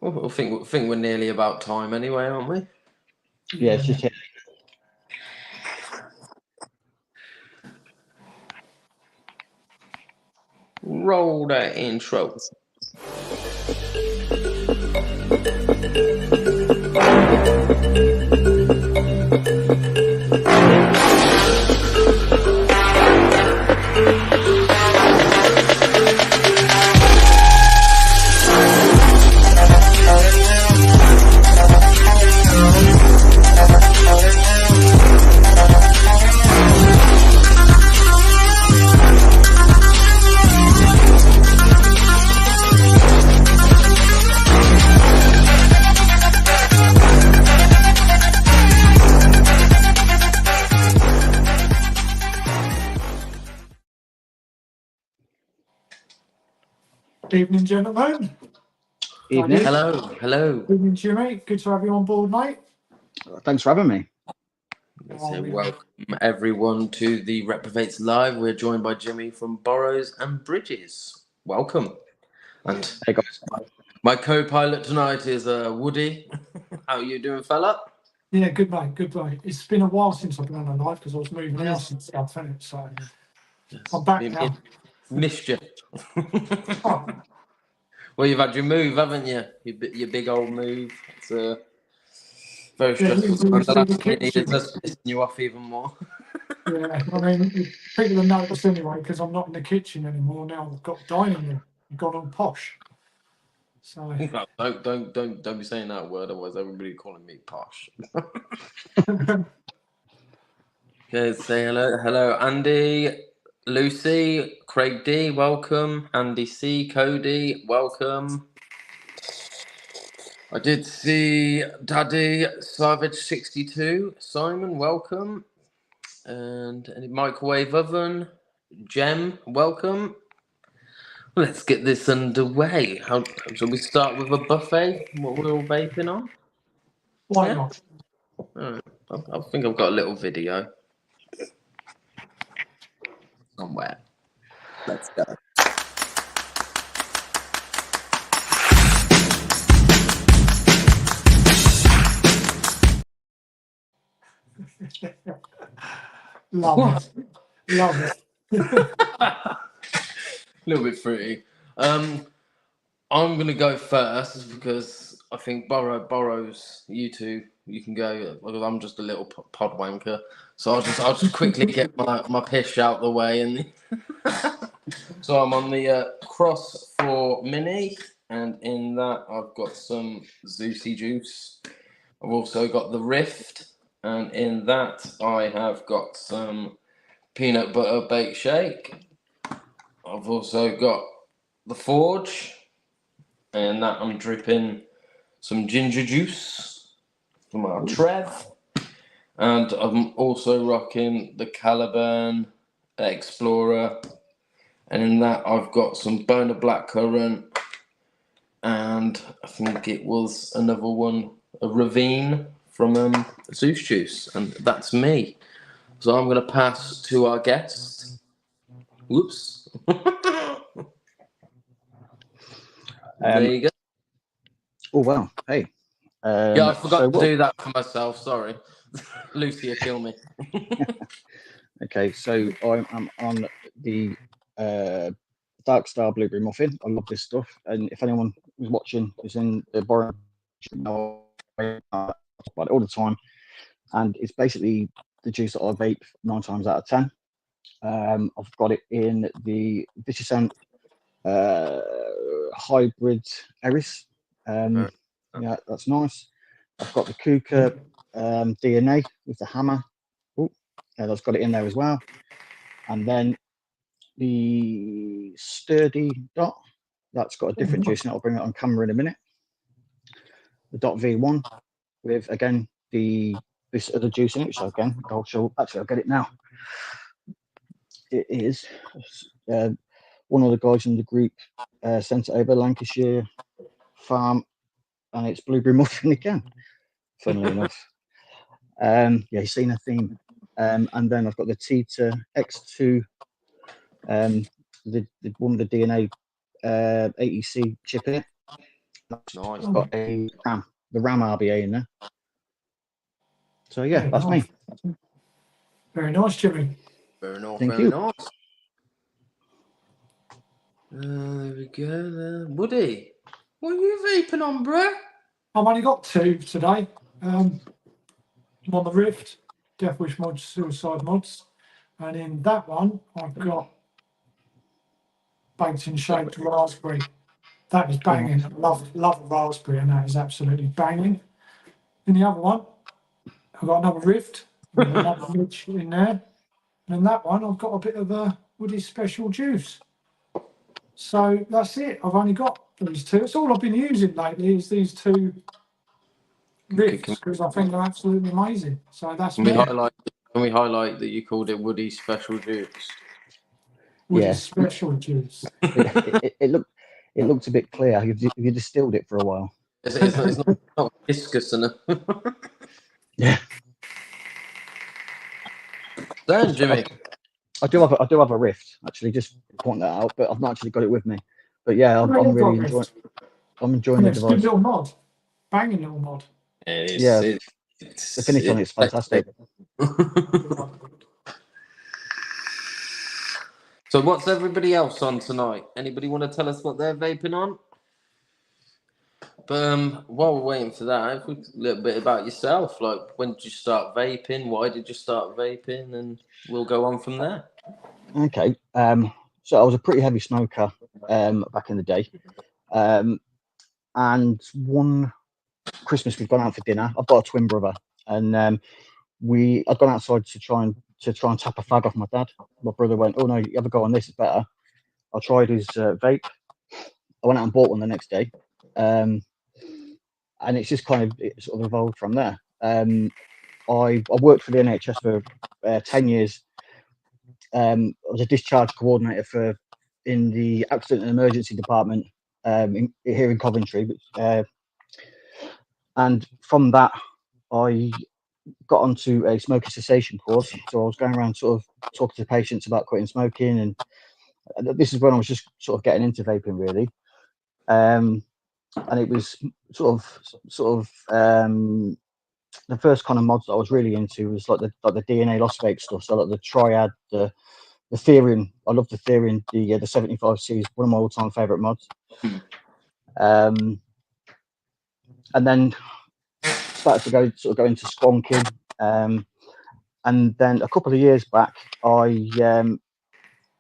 Well, I think we're nearly about time anyway, aren't we? Yeah, it's just here. Roll that intro. Evening, gentlemen. Evening. Hello. Evening, Jimmy. Good to have you on board, mate. Thanks for having me. So welcome everyone to the RepoVapes Live. We're joined by Jimmy from Boros and Bridges. Welcome. And Hey guys. my co-pilot tonight is Woody. How are you doing, fella? Yeah, good, mate. Good, mate. It's been a while since I've been on a live because I was moving house and stuff, innit? So I'm back now. Missed you. Oh, Well, you've had your move, haven't you? Your big old move. It's very stressful. The last thing you need is us pissing you off even more. yeah, I mean, people have noticed anyway because I'm not in the kitchen anymore now. I've got dining room. I've gone on posh. So No, don't be saying that word, otherwise everybody calling me posh. Okay, say hello, Andy, Lucy, Craig D, welcome. Andy C, Cody, welcome. I did see Daddy Savage 62, Simon, welcome. And microwave oven, Jem, welcome. Let's get this underway. How shall we start with a buffet? What we're all vaping on? why not? I think I've got a little video somewhere. Let's go. Love it. A little bit fruity. I'm gonna go first because I think Boros, you two, you can go. Well, I'm just a little pod wanker, so I'll just quickly get my pish out the way. And so I'm on the Cross 4 Mini, and in that I've got some Zeusy juice. I've also got the Rift, and in that I have got some peanut butter baked shake. I've also got the Forge, and that I'm dripping some ginger juice from our Trev, and I'm also rocking the Caliban Explorer, and in that I've got some Boner Blackcurrant, and I think it was another one, a Ravine from Zeus Juice, and that's me. So I'm going to pass to our guest. Whoops. There you go. Oh wow. Hey. Yeah, I forgot to do that for myself. Sorry. Lucy will kill me. Okay, so I'm on the Dark Star Blueberry Muffin. I love this stuff. And if anyone who's watching is in the Boros, I talk about it all the time. And it's basically the juice that I vape 9 times out of 10. I've got it in the Vichycent hybrid Eris. Yeah, that's nice. I've got the Kuka DNA with the hammer. Oh, yeah, that's got it in there as well. And then the Sturdy Dot, that's got a different juice, and I'll bring it on camera in a minute. The Dot V1 with, again, this other juice in it, so again, I'll get it now. It is one of the guys in the group sent it over, Lancashire Farm, and it's Blueberry Muffin again, funnily enough. Yeah, you've seen a theme. And then I've got the Tita X2, the one with the DNA AEC chip in it. Nice. Got the RAM RBA in there. So yeah, that's nice. me. Very nice, Jimmy. Very nice. Thank very you. nice. There we go. Woody, what are you vaping on, bro? I've only got 2 today. I'm on the Rift, Death Wish mods, Suicide mods, and in that one I've got baked and shaped raspberry. That is banging. I love raspberry, and that is absolutely banging. In the other one, I've got another Rift with another Mitch in there. And in that one, I've got a bit of a Woody Special Juice. So that's it. I've only got these 2. It's all I've been using lately is these 2 Rifts because I think they're absolutely amazing. So that's Can me. we highlight that you called it Woody Special Juice? Woody Special Juice. It looked a bit clear. Have you distilled it for a while? It's not viscous enough. Yeah. Then, Jimmy. I do have a Rift, actually, just point that out, but I've not actually got it with me. But yeah, I'm really enjoying the It's a device. good little mod. Banging little mod. The finish on it's fantastic. So what's everybody else on tonight? Anybody want to tell us what they're vaping on? But while we're waiting for that, a little bit about yourself. Like, when did you start vaping? Why did you start vaping? And we'll go on from there. Okay. So I was a pretty heavy smoker back in the day. And one Christmas we'd gone out for dinner. I've got a twin brother, and I'd gone outside to try and tap a fag off my dad. My brother went, "Oh no, you ever go on this? It's better." I tried his vape. I went out and bought one the next day, and it's just it sort of evolved from there. I worked for the NHS for 10 years. I was a discharge coordinator in the accident and emergency department here in Coventry. And from that, I got onto a smoking cessation course. So I was going around sort of talking to patients about quitting smoking. And this is when I was just sort of getting into vaping, really. And it was sort of the first kind of mods that I was really into was like the DNA loss vape stuff. So like the Triad, the Therion. I love the Therion. The 75C is one of my all-time favorite mods. And then started to go into squonking. And then a couple of years back, I had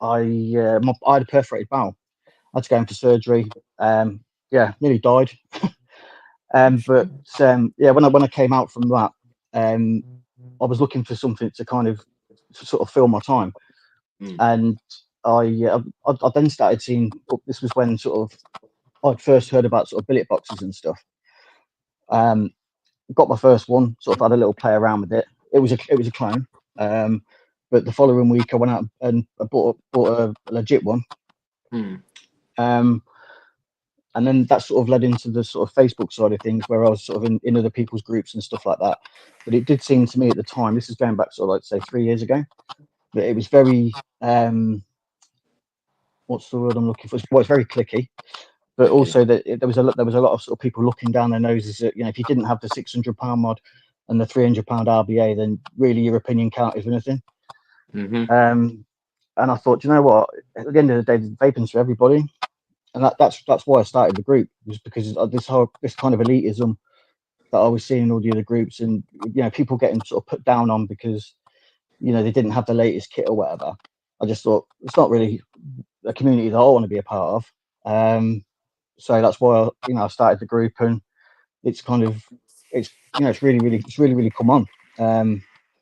a perforated bowel. I had to go in for surgery. Nearly died. But when I came out from that, I was looking for something to kind of sort of fill my time. And I then started seeing. This was when sort of I'd first heard about sort of billet boxes and stuff. Got my first one. Sort of had a little play around with it. It was a clone. But the following week I went out and I bought a legit one. And then that sort of led into the sort of Facebook side of things, where I was sort of in other people's groups and stuff like that. But it did seem to me at the time, this is going back sort of like say 3 years ago, that it was very what's the word I'm looking for? Well, it's very clicky, but also that there was a lot of sort of people looking down their noses at, if you didn't have the £600 mod and the £300 RBA, then really your opinion counted for nothing. And I thought, you know what? At the end of the day, vaping's for everybody. And that's why I started the group, was because of this kind of elitism that I was seeing in all the other groups, and people getting sort of put down on because they didn't have the latest kit or whatever. I just thought it's not really a community that I want to be a part of. So that's why I started the group, and it's really come on.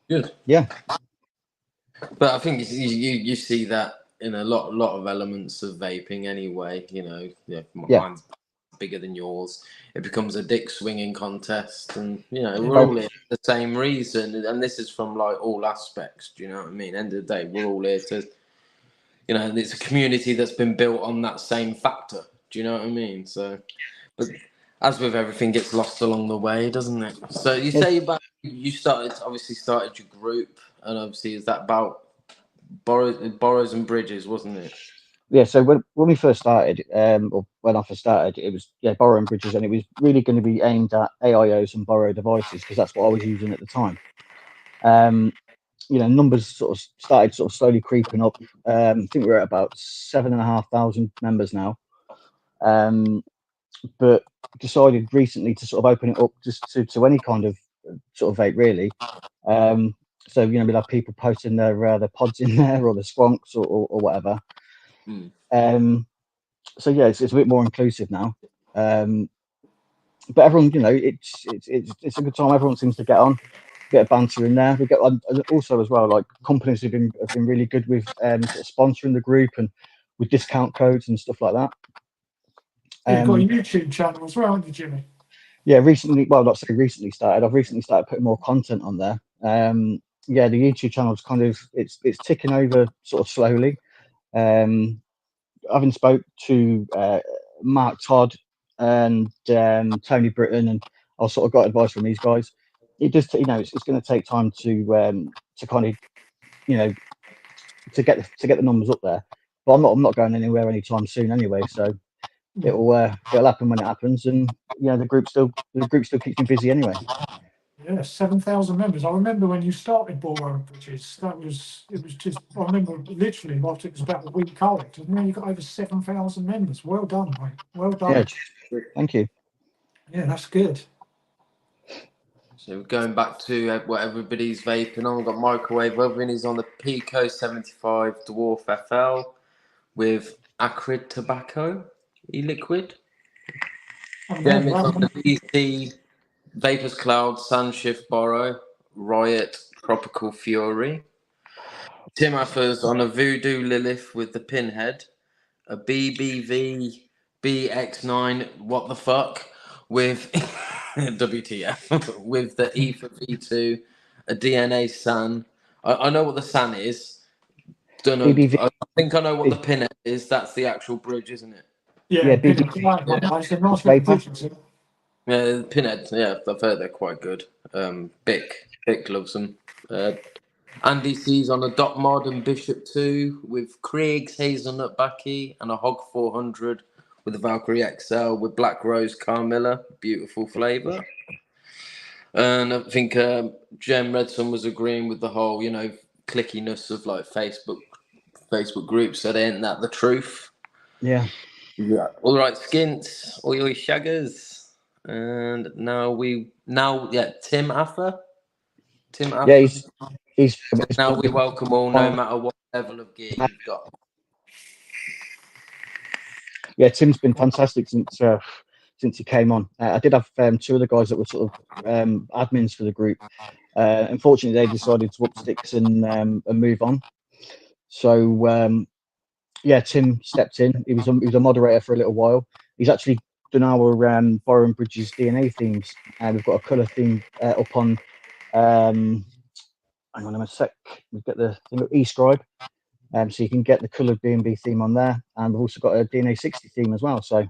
Good. Yeah. But I think you see that in a lot of elements of vaping anyway. Mine's bigger than yours. It becomes a dick swinging contest, and we're all here for the same reason. And this is from like all aspects. Do you know what I mean? End of the day, we're all here to, it's a community that's been built on that same factor. Do you know what I mean? So, but as with everything, gets lost along the way, doesn't it? So you say about you started your group, and obviously is that about Boros and Bridges, wasn't it? yeah, so when we first started, or when I first started, it was borrowing bridges, and it was really going to be aimed at AIOs and borrow devices because that's what I was using at the time. Numbers sort of started sort of slowly creeping up. I think we're at about 7,500 members now. But decided recently to sort of open it up just to any kind of sort of vape, really. So we'll have people posting their pods in there or the squonks or whatever. So yeah, it's a bit more inclusive now. But everyone, it's a good time. Everyone seems to get on. Bit of banter in there. We get also as well, like companies have been really good with sort of sponsoring the group and with discount codes and stuff like that. You've got a YouTube channel as well, haven't you, Jimmy? Yeah, recently. Well, not so recently started. I've recently started putting more content on there. Yeah, the YouTube channel's kind of it's ticking over sort of slowly. Having spoke to Mark Todd and Tony Britton, and I sort of got advice from these guys. It just it's going to take time to kind of to get the numbers up there. But I'm not going anywhere anytime soon anyway. So it'll happen when it happens, and the group still keeps me busy anyway. Yeah, 7,000 members. I remember when you started Boros Bridges, it was just, I remember literally what it was about a week old, and now you've got over 7,000 members. Well done, mate. Well done. Yeah, thank you. Yeah, that's good. So going back to what everybody's vaping on, we've got microwave oven. He's on the Pico 75 Dwarf FL with acrid tobacco e-liquid. Then it's on the DC Vapors Cloud Sandshift Borrow Riot Tropical Fury. Tim Affers on a Voodoo Lilith with the pinhead, a BBV BX9 what the fuck with WTF with the E for V2, a DNA SAN. I know what the SAN is. Don't know. BBV. I think I know what the pinhead is. That's the actual bridge, isn't it? Yeah, BBV. It's a nice little bridge, isn't it? Yeah, pinhead. Yeah, I've heard they're quite good. Bick loves them. Andy C's on a Dot Mod and Bishop 2 with Krieg's Hazelnut Backy and a Hog 400 with a Valkyrie XL with Black Rose Carmilla. Beautiful flavour. And I think Jem Redson was agreeing with the whole, clickiness of like Facebook groups. So ain't that the truth? Yeah. Yeah. All right, Skints, all your shaggers. And Tim Affer. Yeah, he's now we welcome all, no matter what level of gear you've got. Yeah, Tim's been fantastic since he came on. I did have two other guys that were sort of admins for the group. Unfortunately, they decided to up sticks and move on. So yeah, Tim stepped in. He was a moderator for a little while. He's actually done our Borrowing Bridges DNA themes. We've got a colour theme up on. Hang on a sec. We've got the thing of eScribe. So you can get the coloured B&B theme on there, and we've also got a DNA 60 theme as well. So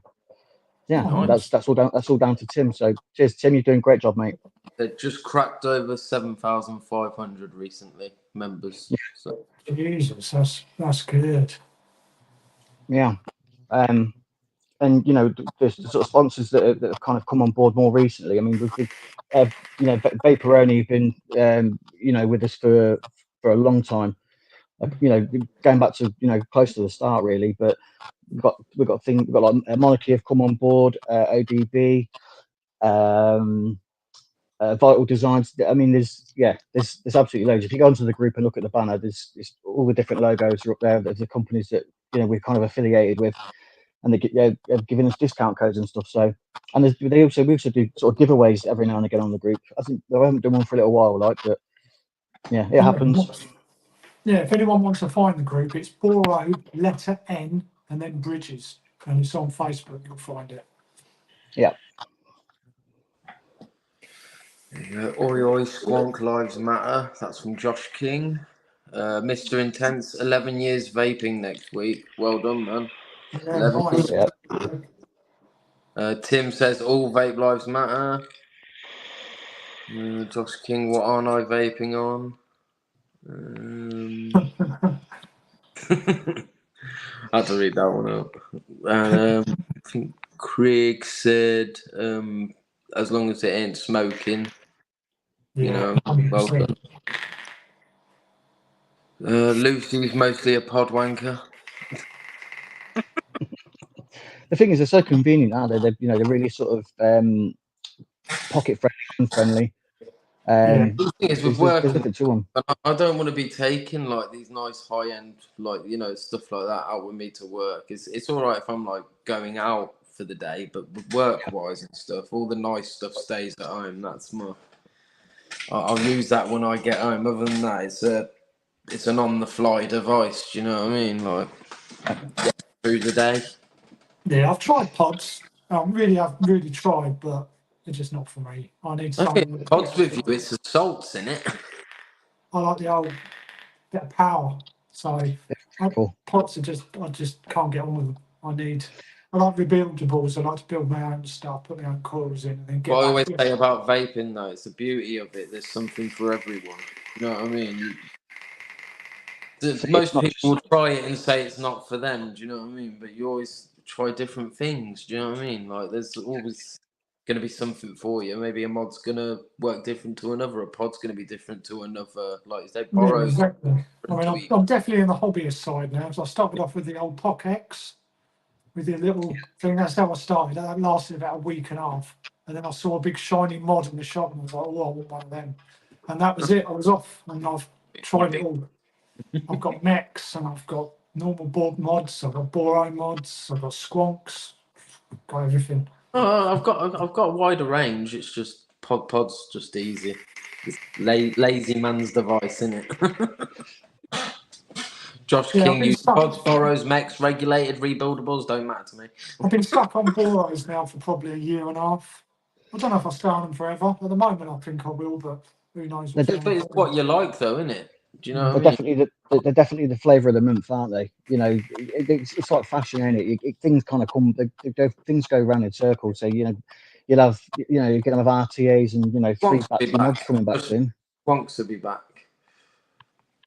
yeah, nice. that's all down to Tim. So cheers, Tim. You're doing a great job, mate. They just cracked over 7,500 recently members. Yeah. So. Jesus, that's good. Yeah, and there's the sort of sponsors that have kind of come on board more recently. I mean, we've been, Vaporoni have been with us for a long time. Going back to close to the start really, but we've got like Monarchy have come on board, ODB, Vital Designs. I mean, there's absolutely loads. If you go onto the group and look at the banner, there's all the different logos are up there. There's the companies that we're kind of affiliated with, and they're giving us discount codes and stuff. So, and we also do sort of giveaways every now and again on the group. I think I haven't done one for a little while, but yeah, it happens. Yeah, if anyone wants to find the group, it's Boro letter N and then Bridges, and it's on Facebook. You'll find it. Yeah. Oi Squonk Lives Matter. That's from Josh King. Mr. Intense, 11 years vaping next week. Well done, man. Yeah, 11 nice. years. Tim says all vape lives matter. Josh King, what aren't I vaping on? I had to read that one out. And I think Craig said, as long as it ain't smoking, you know, well 100%. done. Lucy's mostly a pod wanker. The thing is, they're so convenient, aren't they? They're really sort of pocket friendly. The thing is, with There's working, nothing to them. I don't want to be taking like these nice high end, like stuff like that out with me to work. It's all right if I'm like going out for the day, but work wise and stuff, all the nice stuff stays at home. That's my. I'll use that when I get home. Other than that, it's an on the fly device. Do you know what I mean? Like get through the day. Yeah, I've tried pods. I've really tried, but it's just not for me. I need I something. think pods with you. It's the salts in it. I like the old bit of power. So Cool. pods I just can't get on with them. I like rebuildables. I like to build my own stuff, put my own coils in, and then get What I back always to it. say about vaping, though, it's the beauty of it. There's something for everyone. You know what I mean? Most people will try it and say it's not for them. Do you know what I mean? But you always try different things. Do you know what I mean? Like there's always going to be something for you. Maybe a mod's going to work different to another. A pod's going to be different to another. Like you say, Yeah, Boros. exactly. I mean, I'm definitely in the hobbyist side now. So I started off with the old POC X, with the little thing. That's how I started. That lasted about a week and a half. And then I saw a big shiny mod in the shop and I was like, oh, I want one of them. And that was it. I was off and I've tried it all. I've got mechs and I've got normal board mods. I've got Boro mods. I've got squonks. Got everything. Oh, I've got a wider range. It's just pod's just easy. It's lazy man's device, isn't it? Josh Yeah, I've King been used stuck. pods, Boros, mechs, regulated, rebuildables. Don't matter to me. I've been stuck on Boros now for probably a year and a half. I don't know if I'll stay on them forever. At the moment, I think I will, but who knows what's They're, But it's what you like, though, isn't it? Do you know what I mean? they're definitely the flavour of the month, aren't they? You know, it's like fashion, ain't it? Things kind of come, things go round in circles. So you'll have, you're gonna have RTAs and 3 Squonks will be battery mods back. coming back soon. Squonks will be back.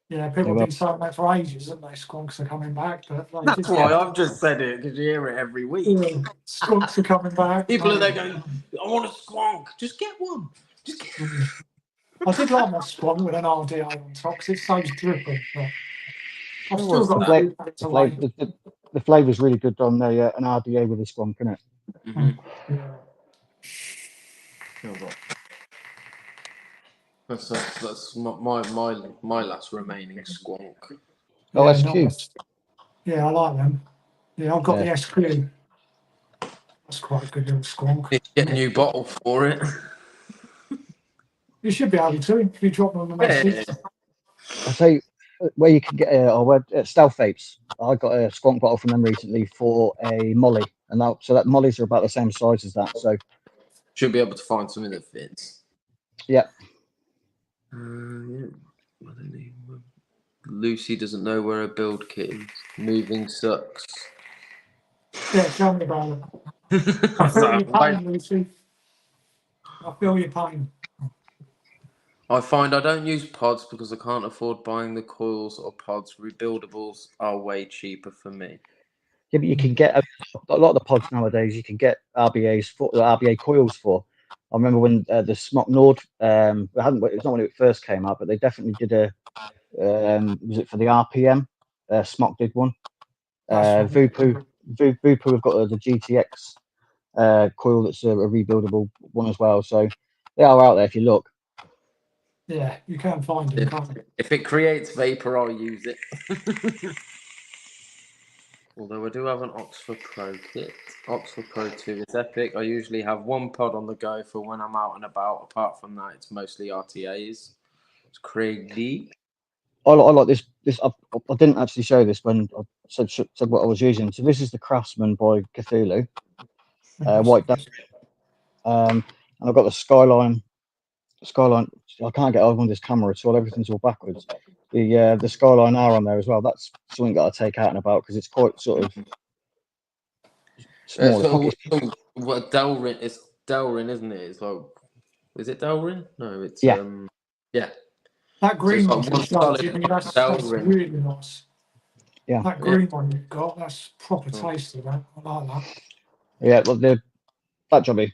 Yeah, people have been saying that for ages, haven't they? Squonks are coming back, but That's why I've just said it, because you hear it every week. Yeah, squonks are coming back. People are there going, I want a squonk. Just get one. Just get I did like my squonk with an RDA on top because it saves dripping, but I've still was got that? to wait. The flavour's really good on an RDA with a squonk, isn't it? Yeah. That's my last remaining squonk. Oh, Yeah, SQ. nice. Yeah, I like them. Yeah, I've got the SQ. That's quite a good little squonk. You get a new bottle for it. You should be able to if you drop them a message. I'll tell you where you can get Stealth Vapes. I got a squonk bottle from them recently for a molly, and that mollies are about the same size as that. So should be able to find something that fits. Yeah. Yeah. I don't know. Lucy doesn't know where a build kit is. Moving sucks. Yeah, tell me about it. I feel your pain, Lucy. I feel your pain. I find I don't use pods because I can't afford buying the coils or pods. Rebuildables are way cheaper for me. Yeah, but you can get a lot of the pods nowadays. You can get RBAs for RBA coils for. I remember when the Smock Nord, it's not when it first came out, but they definitely did a. Was it for the RPM? Smock did one. Vupu have got the GTX coil that's a rebuildable one as well. So they are out there if you look. Yeah, you can find them, can't you? If it creates vapor, I'll use it. Although I do have an Oxford Pro kit. Oxford Pro 2 is epic. I usually have one pod on the go for when I'm out and about. Apart from that, it's mostly RTAs. It's Craig D. I like this. I didn't actually show this when I said what I was using. So this is the Craftsman by Cthulhu, white dust. And I've got the Skyline. I can't get over on this camera at all. Everything's all backwards. The Skyline R on there as well. That's something that I take out and about because it's quite sort of small. What Delrin? It's Delrin, isn't it? It's like, is it Delrin? No, it's yeah. Yeah. That green one, that's really nice. really nice. Yeah. That green one you've got, that's proper Oh. tasty, that. I like that. Yeah, well, the Fat Jobby.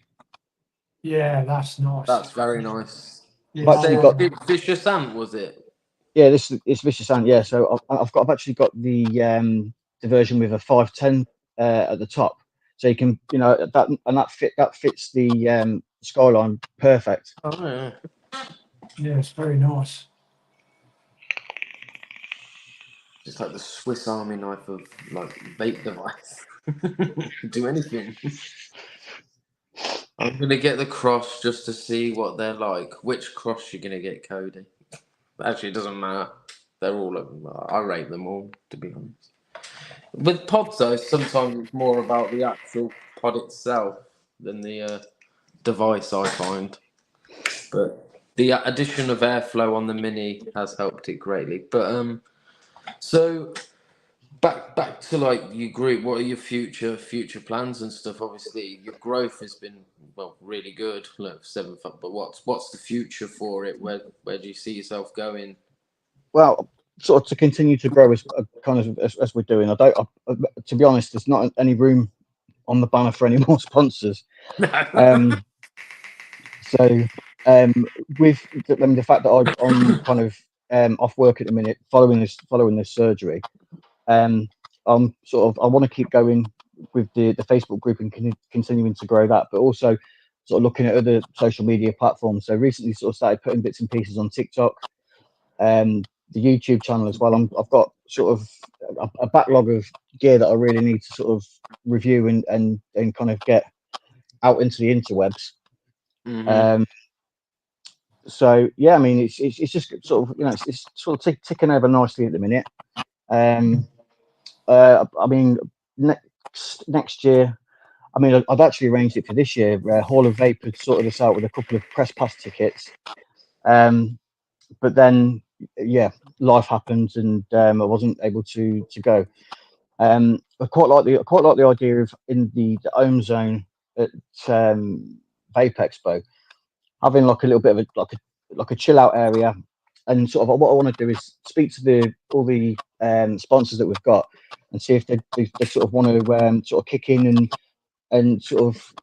Yeah, that's nice. That's very nice. Yeah, I've actually I got- like that. Vicious Ant, was it? Yeah, it's Vicious Ant. Yeah, so I've actually got the version with a 510 at the top, so you can, you know, that fits the skyline perfect. Oh yeah. Yeah, it's very nice. Just like the Swiss Army knife of like vape device. Do anything. I'm gonna get the cross just to see what they're like. Which cross you're gonna get, Cody? Actually, it doesn't matter. They're all. I rate them all, to be honest. With pods, though, sometimes it's more about the actual pod itself than the device, I find. But the addition of airflow on the Mini has helped it greatly. But so back to like your group. What are your future plans and stuff? Obviously, your growth has been really good. Look, 7 foot. But what's the future for it? Where do you see yourself going? Well, sort of to continue to grow as we're doing. To be honest, there's not any room on the banner for any more sponsors. So with the fact that I'm kind of off work at the minute, following this surgery, I'm I want to keep going with the Facebook group and continuing to grow that, but also sort of looking at other social media platforms. So recently, sort of started putting bits and pieces on TikTok, the YouTube channel as well. I've got sort of a backlog of gear that I really need to sort of review and kind of get out into the interwebs. Mm-hmm. So yeah, I mean, it's just sort of, you know, it's sort of ticking over nicely at the minute. I mean, next year, I mean, I've actually arranged it for this year. Hall of Vape had sorted us out with a couple of press pass tickets, but then yeah, life happened and I wasn't able to go. I quite like the idea of in the Ohm Zone at Vape Expo, having like a little bit of like a chill out area, and sort of what I want to do is speak to all the sponsors that we've got and see if they sort of want to sort of kick in and sort of,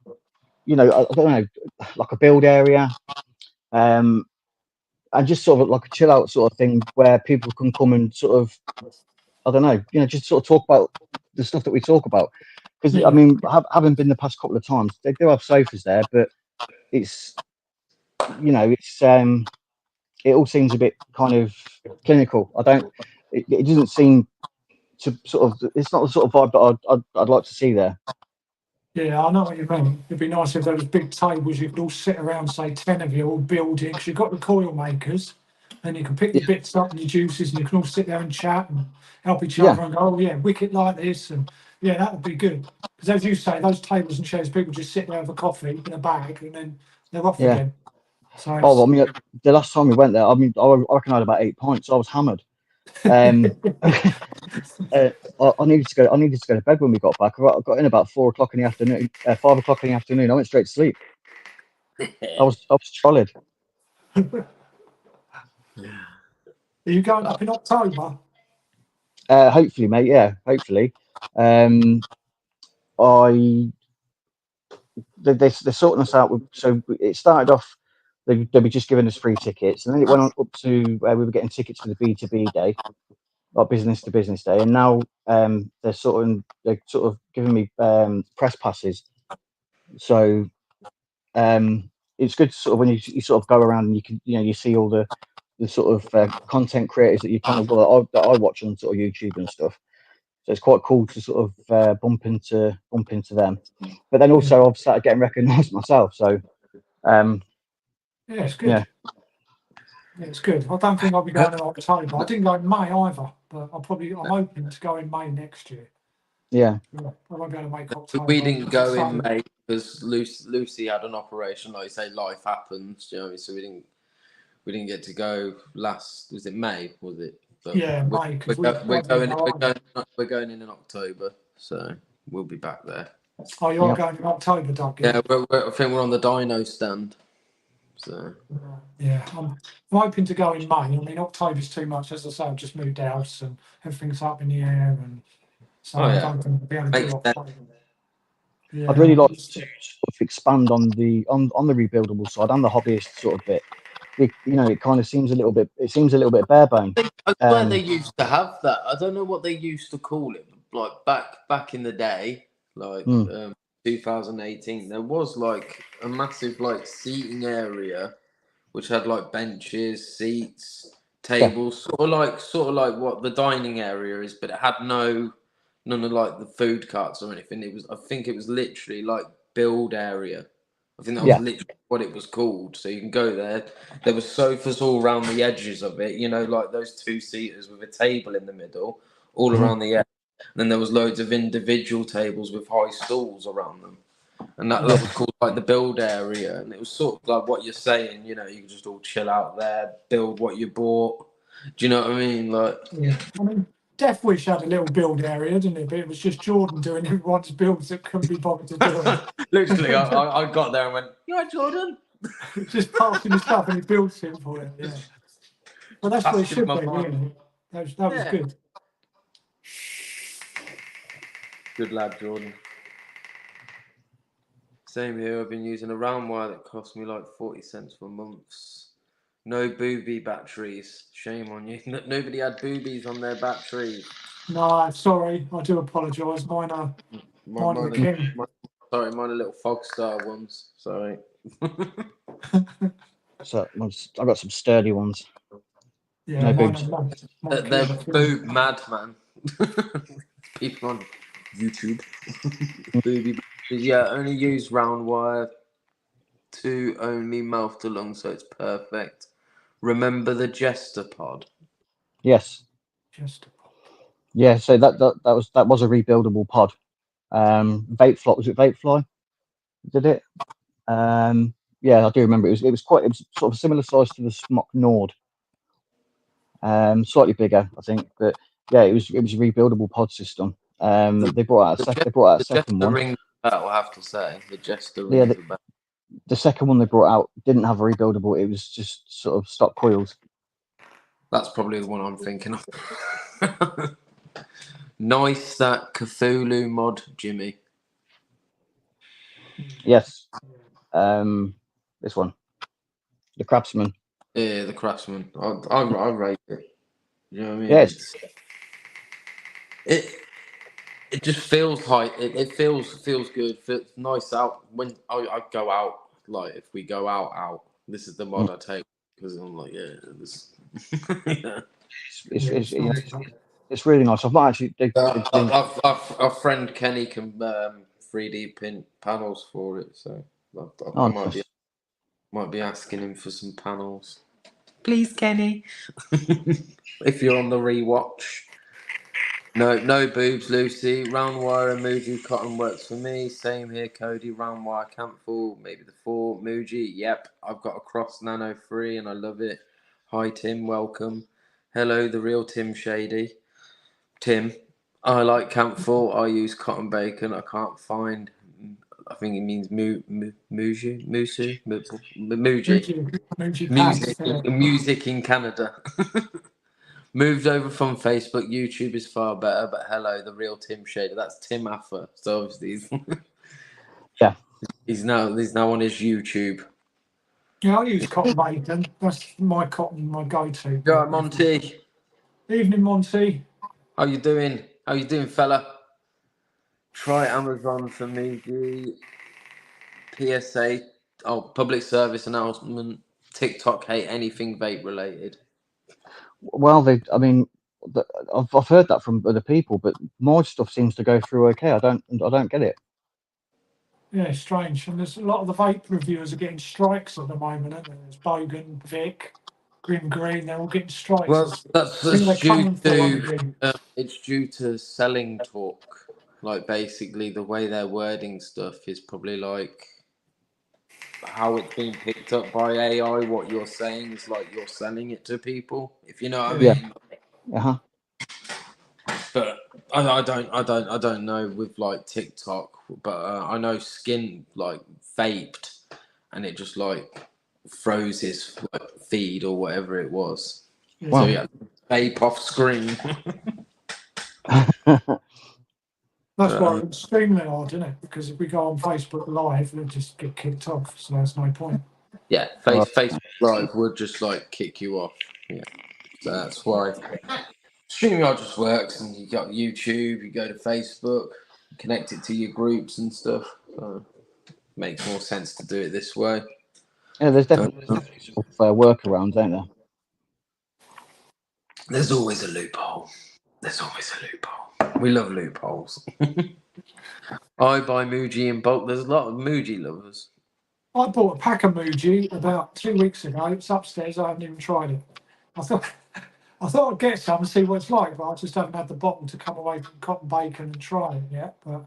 you know, I don't know, like a build area, and just sort of like a chill out sort of thing where people can come and sort of, I don't know, you know, just sort of talk about the stuff that we talk about. Because I mean, having been the past couple of times, they do have sofas there, but it's, you know, it's it all seems a bit kind of clinical. It doesn't seem to sort of, it's not the sort of vibe that I'd like to see there. Yeah, I know what you mean. It'd be nice if there was big tables you could all sit around, say 10 of you all building, because you've got the coil makers, and you can pick your bits up and your juices, and you can all sit there and chat and help each other and go, oh yeah, wicket like this, and yeah, that would be good. Because as you say, those tables and chairs, people just sit there with a coffee in a bag, and then they're off again. So I mean, the last time we went there, I mean, I reckon I had about 8 pints. I was hammered. I needed to go. I needed to go to bed when we got back. I got in about 4 o'clock in the afternoon. 5 o'clock in the afternoon. I went straight to sleep. I was trolled. Are you going up in October? Hopefully, mate. Yeah, hopefully. They're sorting us out. So it started off. They were just giving us free tickets, and then it went on up to where we were getting tickets for the B2B day, or business to business day, and now they're sort of giving me press passes. So it's good to sort of when you sort of go around and you can, you know, you see all the sort of content creators that you kind of that I watch on sort of YouTube and stuff. So it's quite cool to sort of bump into them. But then also I've started getting recognised myself. So yeah, it's good. Yeah. Yeah, it's good. I don't think I'll be going in October. I didn't go in May either, but I'm hoping to go in May next year. Yeah. I won't be able to make October. We didn't go in May because Lucy had an operation. Like you say, life happens. You know, so we didn't get to go last. Was it May? Was it? But yeah, May. We're going in October, so we'll be back there. Oh, you're going in October, Doug? Yeah, I think we're on the Dino stand. So Yeah, I'm hoping to go in May. I mean, October's too much. As I say, I've just moved house and everything's up in the air, and so I don't think I'll be able to Makes do sense. October. I'd really Yeah, like to sort of expand on the rebuildable side and the hobbyist sort of bit. It kind of seems a little bit. It seems a little bit bare bone. I swear they used to have that. I don't know what they used to call it. Like back in the day, like 2018, there was like a massive like seating area which had like benches, seats, tables, sort of like what the dining area is, but it had none of like the food carts or anything. I think it was literally like build area. I think that was literally what it was called. So you can go there. There were sofas all around the edges of it, like those two-seaters with a table in the middle, all around the edge. And then there was loads of individual tables with high stools around them. And that was called like the build area. And it was sort of like what you're saying, you could just all chill out there, build what you bought. Do you know what I mean? Like, yeah. I mean, Death Wish had a little build area, didn't it? But it was just Jordan doing everyone's builds that couldn't be bothered to do it. literally, I got there and went, "You right, Jordan?" Just passing the stuff and he builds it for it. Yeah. Well, that's what it should be, really. That was good. Good lad, Jordan. Same here. I've been using a round wire that cost me like 40 cents for months. No booby batteries. Shame on you. Nobody had boobies on their batteries. No, sorry. I do apologise. Mine are the king. Sorry, mine are little Fogstar ones. Sorry. So I got some sturdy ones. Yeah, no boobs. They're boob mad, man. People on YouTube. Booby batteries. Yeah, only use round wire. 2 only mouth to lung, so it's perfect. Remember the Jester pod? Yes. Jester. Yeah. So that was a rebuildable pod. Vapefly, was it Vapefly? Did it? Yeah, I do remember. It was sort of a similar size to the Smock Nord. Slightly bigger, I think, but yeah, it was a rebuildable pod system. They brought out a second one. Rings I'll have to say the Jester Yeah, rings the second one they brought out didn't have a rebuildable. It was just sort of stock coils. That's probably the one I'm thinking of. Nice that Cthulhu mod, Jimmy. Yes. This one, the Craftsman. Yeah, the Craftsman. I rate it. You know what I mean? Yes. It just feels high. It feels good. Feels nice out when I go out. Like if we go out, this is the mod I take because I'm like, yeah, this. Yeah. It's really nice. I've not actually. Our friend Kenny can 3D print panels for it, so I might be asking him for some panels. Please, Kenny. If you're on the rewatch. No boobs, Lucy. Round wire emoji cotton works for me. Same here, Cody. Round wire can't fall. Maybe the 4 emoji. Yep, I've got a cross nano 3 and I love it. Hi Tim, welcome. Hello, the real Tim Shady. Tim, I like Campfall. I use cotton bacon. I can't find. I think it means muji. Music in Canada. Moved over from Facebook. YouTube is far better, but hello, the real Tim Shader. That's Tim Affer. So obviously, yeah, he's now on his YouTube. Yeah, I use cotton bacon. That's my go-to. Go on, Monty. Evening, Monty. How you doing? Fella? Try Amazon for me. PSA. Oh, public service announcement. TikTok hate anything vape related. Well, I've heard that from other people, but my stuff seems to go through okay. I don't get it. Yeah, it's strange. And there's a lot of the vape reviewers are getting strikes at the moment, aren't there? There's Bogan, Vic, Grim Green, they're all getting strikes. Well, that's it's due to selling talk. Like basically the way they're wording stuff is probably like how it's being picked up by AI. What you're saying is like you're selling it to people, if you know what I mean. Uh-huh. But I don't know with like TikTok, but I know Skin like vaped, and it just like froze his feed or whatever it was. Yeah. So yeah, vape off screen. That's why it's extremely hard, isn't it? Because if we go on Facebook Live, we'll just get kicked off. So there's no point. Yeah, Facebook Live would just like kick you off. Yeah, so that's why StreamYard just works. And you got YouTube, you go to Facebook, connect it to your groups and stuff. So it makes more sense to do it this way. Yeah, there's definitely sort of, workarounds, ain't there? There's always a loophole. There's always a loophole. We love loopholes. I buy Muji in bulk. There's a lot of Muji lovers. I bought a pack of Muji about 2 weeks ago. It's upstairs. I haven't even tried it. I thought I'd get some and see what it's like, but I just haven't had the bottle to come away from cotton bacon and try it yet. But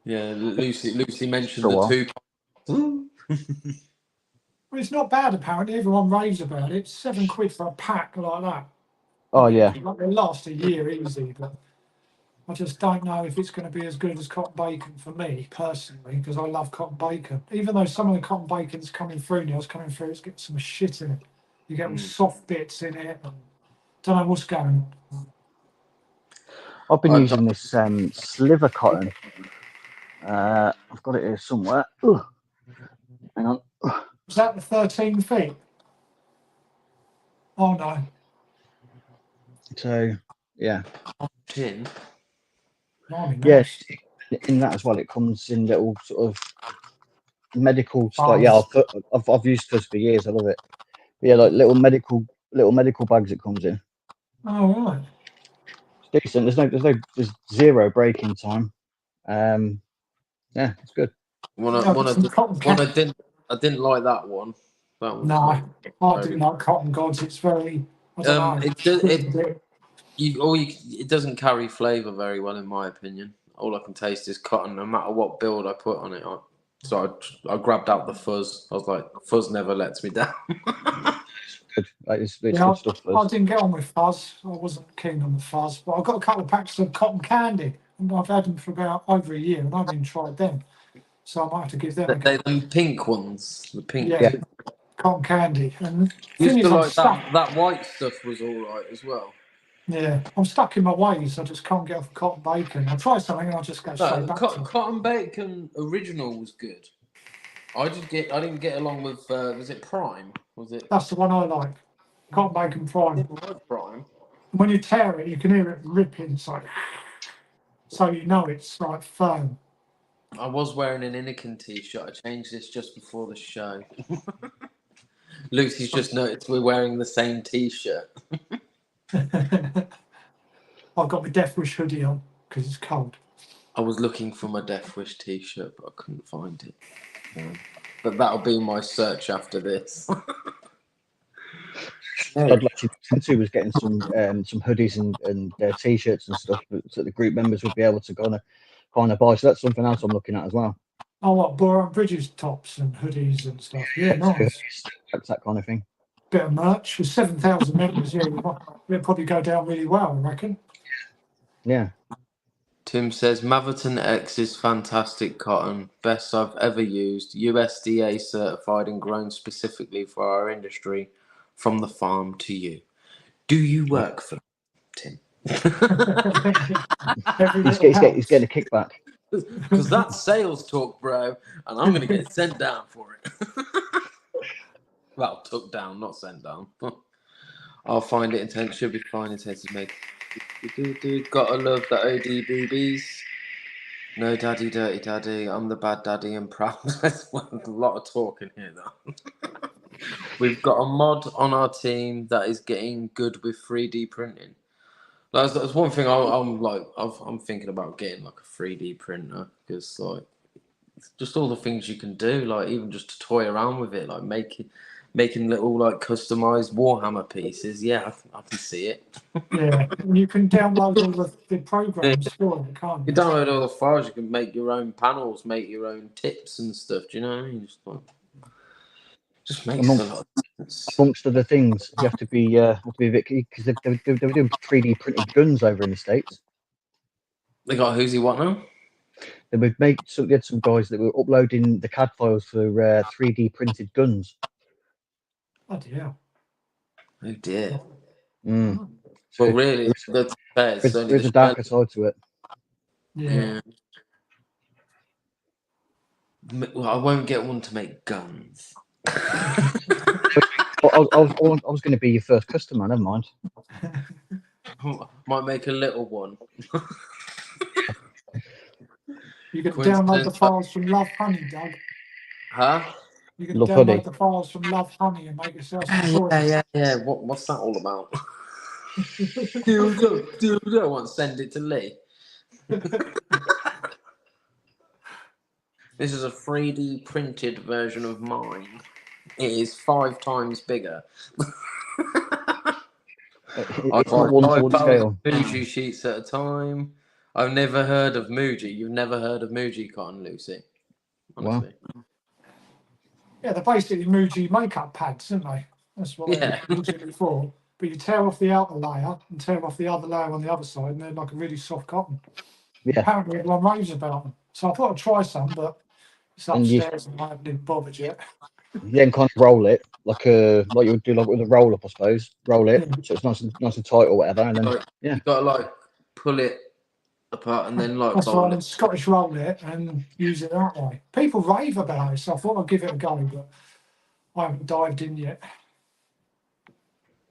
yeah, Lucy mentioned the 2. Well, it's not bad apparently. Everyone raves about it. It's £7 for a pack like that. Oh yeah. Like they last a year easy, but I just don't know if it's going to be as good as cotton bacon for me personally, because I love cotton bacon. Even though some of the cotton bacon's coming through now, it's getting some shit in it. You get all soft bits in it. And don't know what's going on. I've been using this sliver cotton. I've got it here somewhere. Ugh. Hang on. Was that the 13 feet? Oh no. So yeah. Tin. Yes, in that as well. It comes in little sort of medical stuff. Yeah, I've used fuzz for years. I love it. But yeah, like little medical bags it comes in. Oh right. It's decent. There's zero breaking time. Yeah, it's good. I didn't like that one. That was no, I do like cotton gods. It's very. I don't know. It doesn't carry flavour very well, in my opinion. All I can taste is cotton, no matter what build I put on it. So I grabbed out the fuzz. I was like, fuzz never lets me down. Good. It's good stuff. I didn't get on with fuzz. I wasn't keen on the fuzz, but I've got a couple of packs of cotton candy, and I've had them for about over a year, and I haven't even tried them. So I might have to give them a go. They're the pink ones. The pink. Yeah. Cotton candy. And used to like that white stuff was all right as well. Yeah, I'm stuck in my ways. I just can't get off cotton bacon. I'll try something and I'll just go straight back to it. Cotton bacon original was good. I didn't get along with was it Prime? Was it? That's the one I like. Cotton bacon Prime. Prime. When you tear it, you can hear it ripping. So you know it's like firm. I was wearing an Inikin t-shirt. I changed this just before the show. Lucy's just noticed we're wearing the same t-shirt. I've got my Death Wish hoodie on because it's cold. I was looking for my Death Wish t-shirt, but I couldn't find it. But that'll be my search after this. I'd like to was getting some hoodies and t-shirts and stuff that the group members would be able to kind of buy. So that's something else I'm looking at as well. Oh, what Boros Bridges tops and hoodies and stuff. Yeah, nice. That kind of thing. Bit of merch with 7,000 members. Yeah, it'll probably go down really well, I reckon. Yeah. Tim says Maverton X is fantastic cotton, best I've ever used, USDA certified and grown specifically for our industry, from the farm to you. Do you work for Tim? He's getting a kickback. Because that's sales talk, bro, and I'm going to get sent down for it. Well, took down, not sent down. I'll find it and should be fine. Intensive make. Gotta love the ODBBs. No daddy, dirty daddy. I'm the bad daddy and proud. There's a lot of talking here, though. We've got a mod on our team that is getting good with 3D printing. That's one thing I'm thinking about getting like a 3D printer, because like just all the things you can do, like even just to toy around with it, like making little like customized Warhammer pieces. Yeah, I can see it. Yeah, you can download all the programs for it, can't you? You download all the files. You can make your own panels, make your own tips and stuff. Do you know what I mean? Just makes a lot of sense. Amongst other things, you have to be a bit, because they were doing 3D printed guns over in the States. They got who's he what now? They would make they had some guys that were uploading the CAD files for 3D printed guns Bloody hell. Oh dear. Mm. Well, really, that's fair. It's only There's the a darker side to it. Yeah. Well, I won't get one to make guns. I was going to be your first customer. Never mind. Might make a little one. You can download the files from Love Honey, Doug. Huh? You can Love download Honey. the files from Love Honey and make yourself some toys. Yeah. What's that all about? Dildo. I want to send it to Lee. This is a 3D printed version of mine. It is 5 times bigger. It's not one to one scale. Muji sheets at a time. I've never heard of Muji. You've never heard of Muji cotton, Lucy? Honestly. Wow. Yeah, they're basically Muji makeup pads, aren't they? That's what they're originally for. But you tear off the outer layer and tear off the other layer on the other side, and they're like a really soft cotton. Yeah. Apparently, everyone raves about them. So I thought I'd try some, but it's upstairs and I haven't even bothered yet. You then kind of roll it like you would do like with a roll up, I suppose. Roll it so it's nice and tight or whatever, and then you got to like pull it apart and then like that's roll why I it. Scottish roll it and use it that way. People rave about it, so I thought I'd give it a go, but I haven't dived in yet.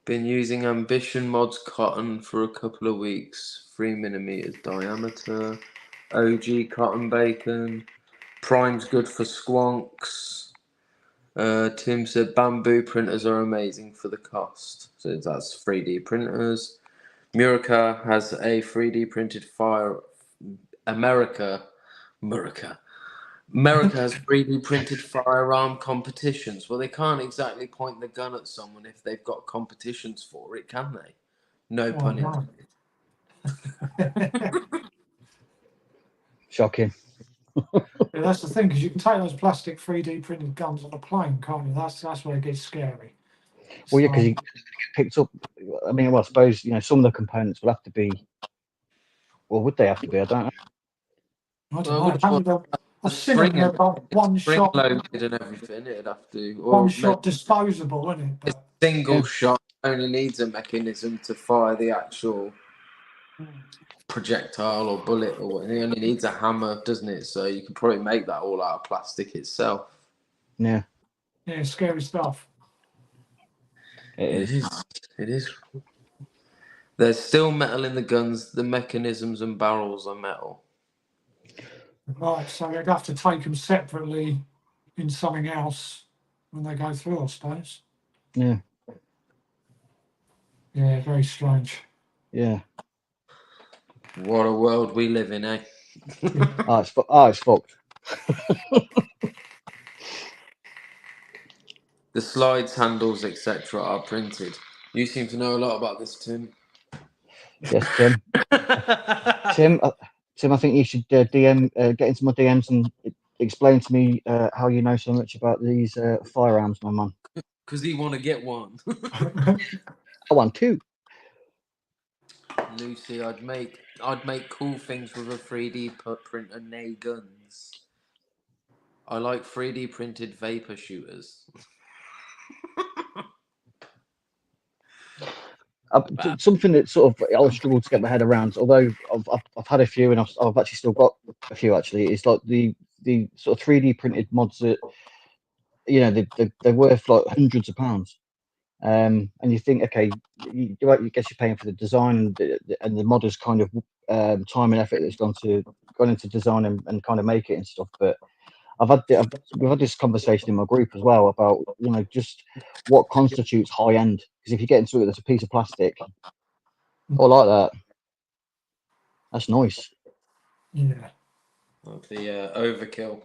Been using Ambition Mods cotton for a couple of weeks. 3mm diameter. OG cotton bacon. Prime's good for squonks. Tim said bamboo printers are amazing for the cost. So that's 3D printers. Murica has a 3D printed fire. America has 3D printed firearm competitions. Well, they can't exactly point the gun at someone if they've got competitions for it, can they? No pun intended. shocking. Yeah, that's the thing, because you can take those plastic 3D printed guns on a plane, can't you? That's where it gets scary. Well, yeah, because you get picked up. I mean, well, I suppose some of the components will have to be. Well, would they have to be? I don't know. I've seen them. They're like one shot loaded and everything. It'd have to. One shot disposable, isn't it? But a single shot only needs a mechanism to fire the actual projectile or bullet, or it only needs a hammer, doesn't it? So you can probably make that all out of plastic itself. Yeah. Yeah, scary stuff. It is. There's still metal in the guns. The mechanisms and barrels are metal. Right, so they'd have to take them separately in something else when they go through, I suppose. Yeah. Yeah, very strange. Yeah. What a world we live in, eh? It's fucked. The slides, handles, etc. are printed. You seem to know a lot about this, Tim. Yes, Tim. Tim, I think you should get into my DMs and explain to me how you know so much about these firearms, my man. Because you want to get one. I want two. Lucy, I'd make cool things with a 3D printer, nay guns. I like 3D printed vapor shooters. Something that sort of I struggle to get my head around, although I've had a few and I've actually still got a few. Actually, it's like the sort of 3D printed mods that they're worth like hundreds of pounds. And you think, okay, you guess you're paying for the design and the modders kind of time and effort that's gone into design and kind of make it and stuff. But we've had this conversation in my group as well about just what constitutes high end. Because if you get into it, there's a piece of plastic, or like that. That's nice. Yeah. The overkill.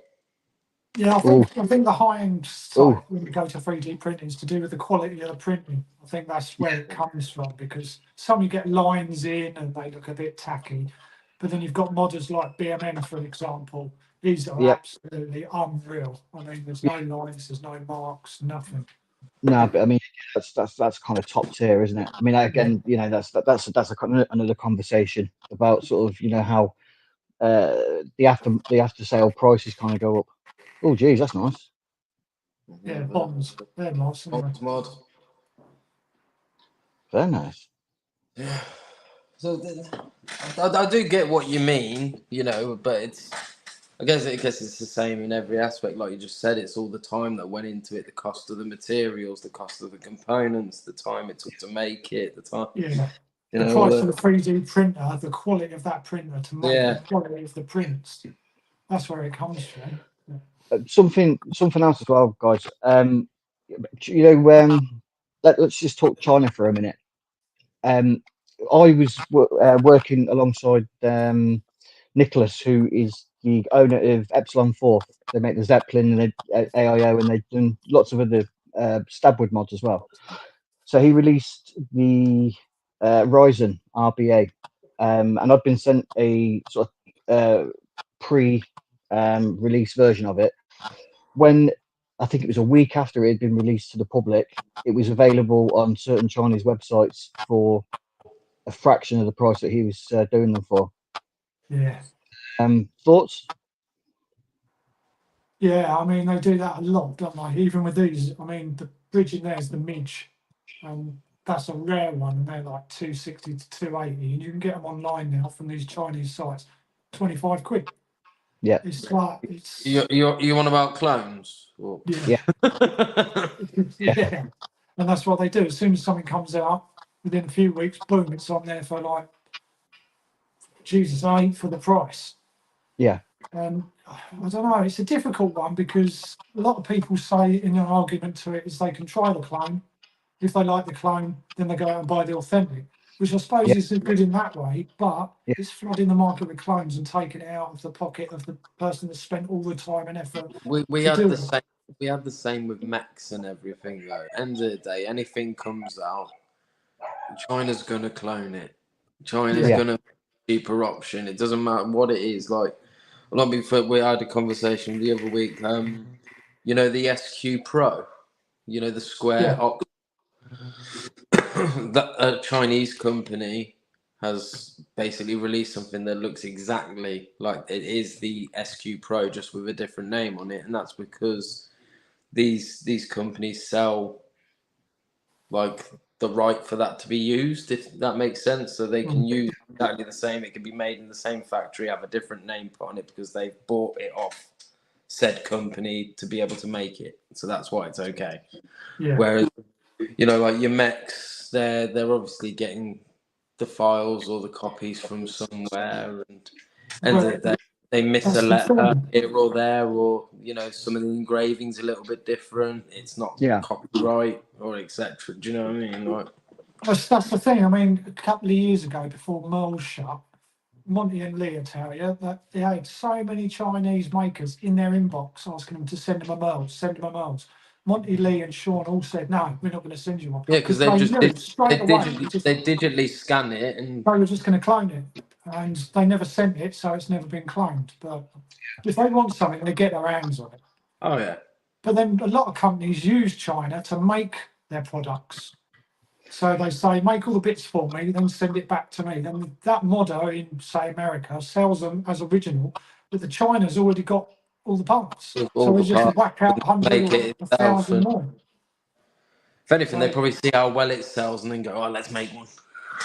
Yeah, I think the high end stuff when you go to 3D printing is to do with the quality of the printing. I think that's where it comes from, because some you get lines in and they look a bit tacky, but then you've got modders like BMN, for example. These are absolutely unreal. I mean, there's no lines, there's no marks, nothing. No, but I mean that's kind of top tier, isn't it? I mean, again, that's another conversation about sort of how the after sale prices kind of go up. Oh, geez, that's nice. Yeah, bombs. They're nice. Bombs mod. Very nice. Yeah. So I do get what you mean, you know, but it's I guess it's the same in every aspect. Like you just said, it's all the time that went into it, the cost of the materials, the cost of the components, the time it took to make it, the time, Yeah. you The know, all price of the the 3D printer, the quality of that printer to make yeah. the quality of the prints. That's where it comes from. Something else as well, guys. You know, let's just talk China for a minute. I was working alongside Nicholas, who is the owner of Epsilon 4. They make the Zeppelin and the AIO, and they've done lots of other Stabwood mods as well. So he released the Ryzen RBA, and I've been sent a sort of pre-release version of it. When I think it was a week after it had been released to the public, it was available on certain Chinese websites for a fraction of the price that he was doing them for. Yeah. Thoughts? Yeah, I mean, they do that a lot, don't they? Even with these, I mean, the bridge in there is the Midge, and that's a rare one, and they're like 260 to 280, and you can get them online now from these Chinese sites, 25 quid. Yeah. It's like, it's, You on about clones? Or... yeah. Yeah. Yeah. And that's what they do. As soon as something comes out, within a few weeks, boom, it's on there for like, Jesus, I ain't for the price. Yeah. I don't know, it's a difficult one because a lot of people say in an argument to it is they can try the clone. If they like the clone, then they go out and buy the authentic, which I suppose Yeah. is good in that way, but Yeah. it's flooding the market with clones and taking it out of the pocket of the person that spent all the time and effort. We to had do the it. same. We had the same with mechs and everything. Though, end of the day, anything comes out, China's gonna clone it. China's Yeah. gonna cheaper option. It doesn't matter what it is. Like, not before we had a conversation the other week. You know the SQ Pro. You know the Square Yeah, Ox. That a Chinese company has basically released something that looks exactly like it is the SQ Pro, just with a different name on it, and that's because these companies sell like the right for that to be used, if that makes sense. So they can use exactly the same. It can be made in the same factory, have a different name put on it because they've bought it off said company to be able to make it. So that's why it's okay. yeah. Whereas, you know, like your mechs, they're obviously getting the files or the copies from somewhere, and But they miss a that's the letter thing. here or there, or you know, some of the engravings a little bit different. It's not Yeah. copyright or etc. Do you know what I mean? Like, That's the thing. I mean, a couple of years ago, before Merle shut, Monty and Lee tell you that they had so many Chinese makers in their inbox asking them to send them a Merle, send them a Merle's. Monty, Lee, and Sean all said, no, we're not going to send you one. yeah, because Because they knew straight away they digitally scan it and they were just going to clone it. And they never sent it, so it's never been cloned. But if they want something, they get their hands on it. oh yeah, But then a lot of companies use China to make their products. So they say, make all the bits for me, then send it back to me. Then that modder in, say, America sells them as original, but the China's already got all the parts. with So all they the just parts, whack out 100 make or it itself, 1,000 and more. if anything, they So, probably see how well it sells and then go, oh, let's make one.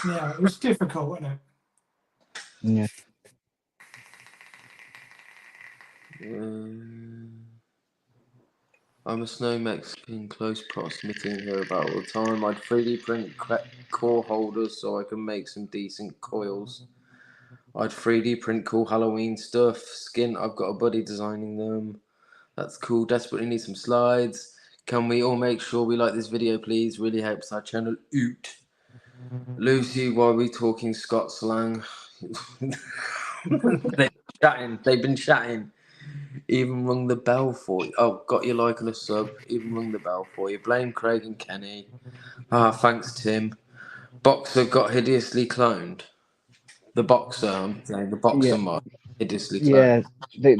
yeah, it's difficult, isn't it? Yeah. I'm a snow Mexican close proximity and hear about all the time. I'd 3D print core holders so I can make some decent coils. I'd 3D print cool Halloween stuff. Skin, I've got a buddy designing them. That's cool. Desperately need some slides. Can we all make sure we like this video, please? Really helps our channel out. Lucy, why are we talking Scott slang? They've been chatting. Even rung the bell for you. Oh, got your like and a sub. Even rung the bell for you. Blame Craig and Kenny. Ah, thanks, Tim. Boxer got hideously cloned. The boxer, I'm saying, the boxer Yeah. mod, hideously cloned. Yeah.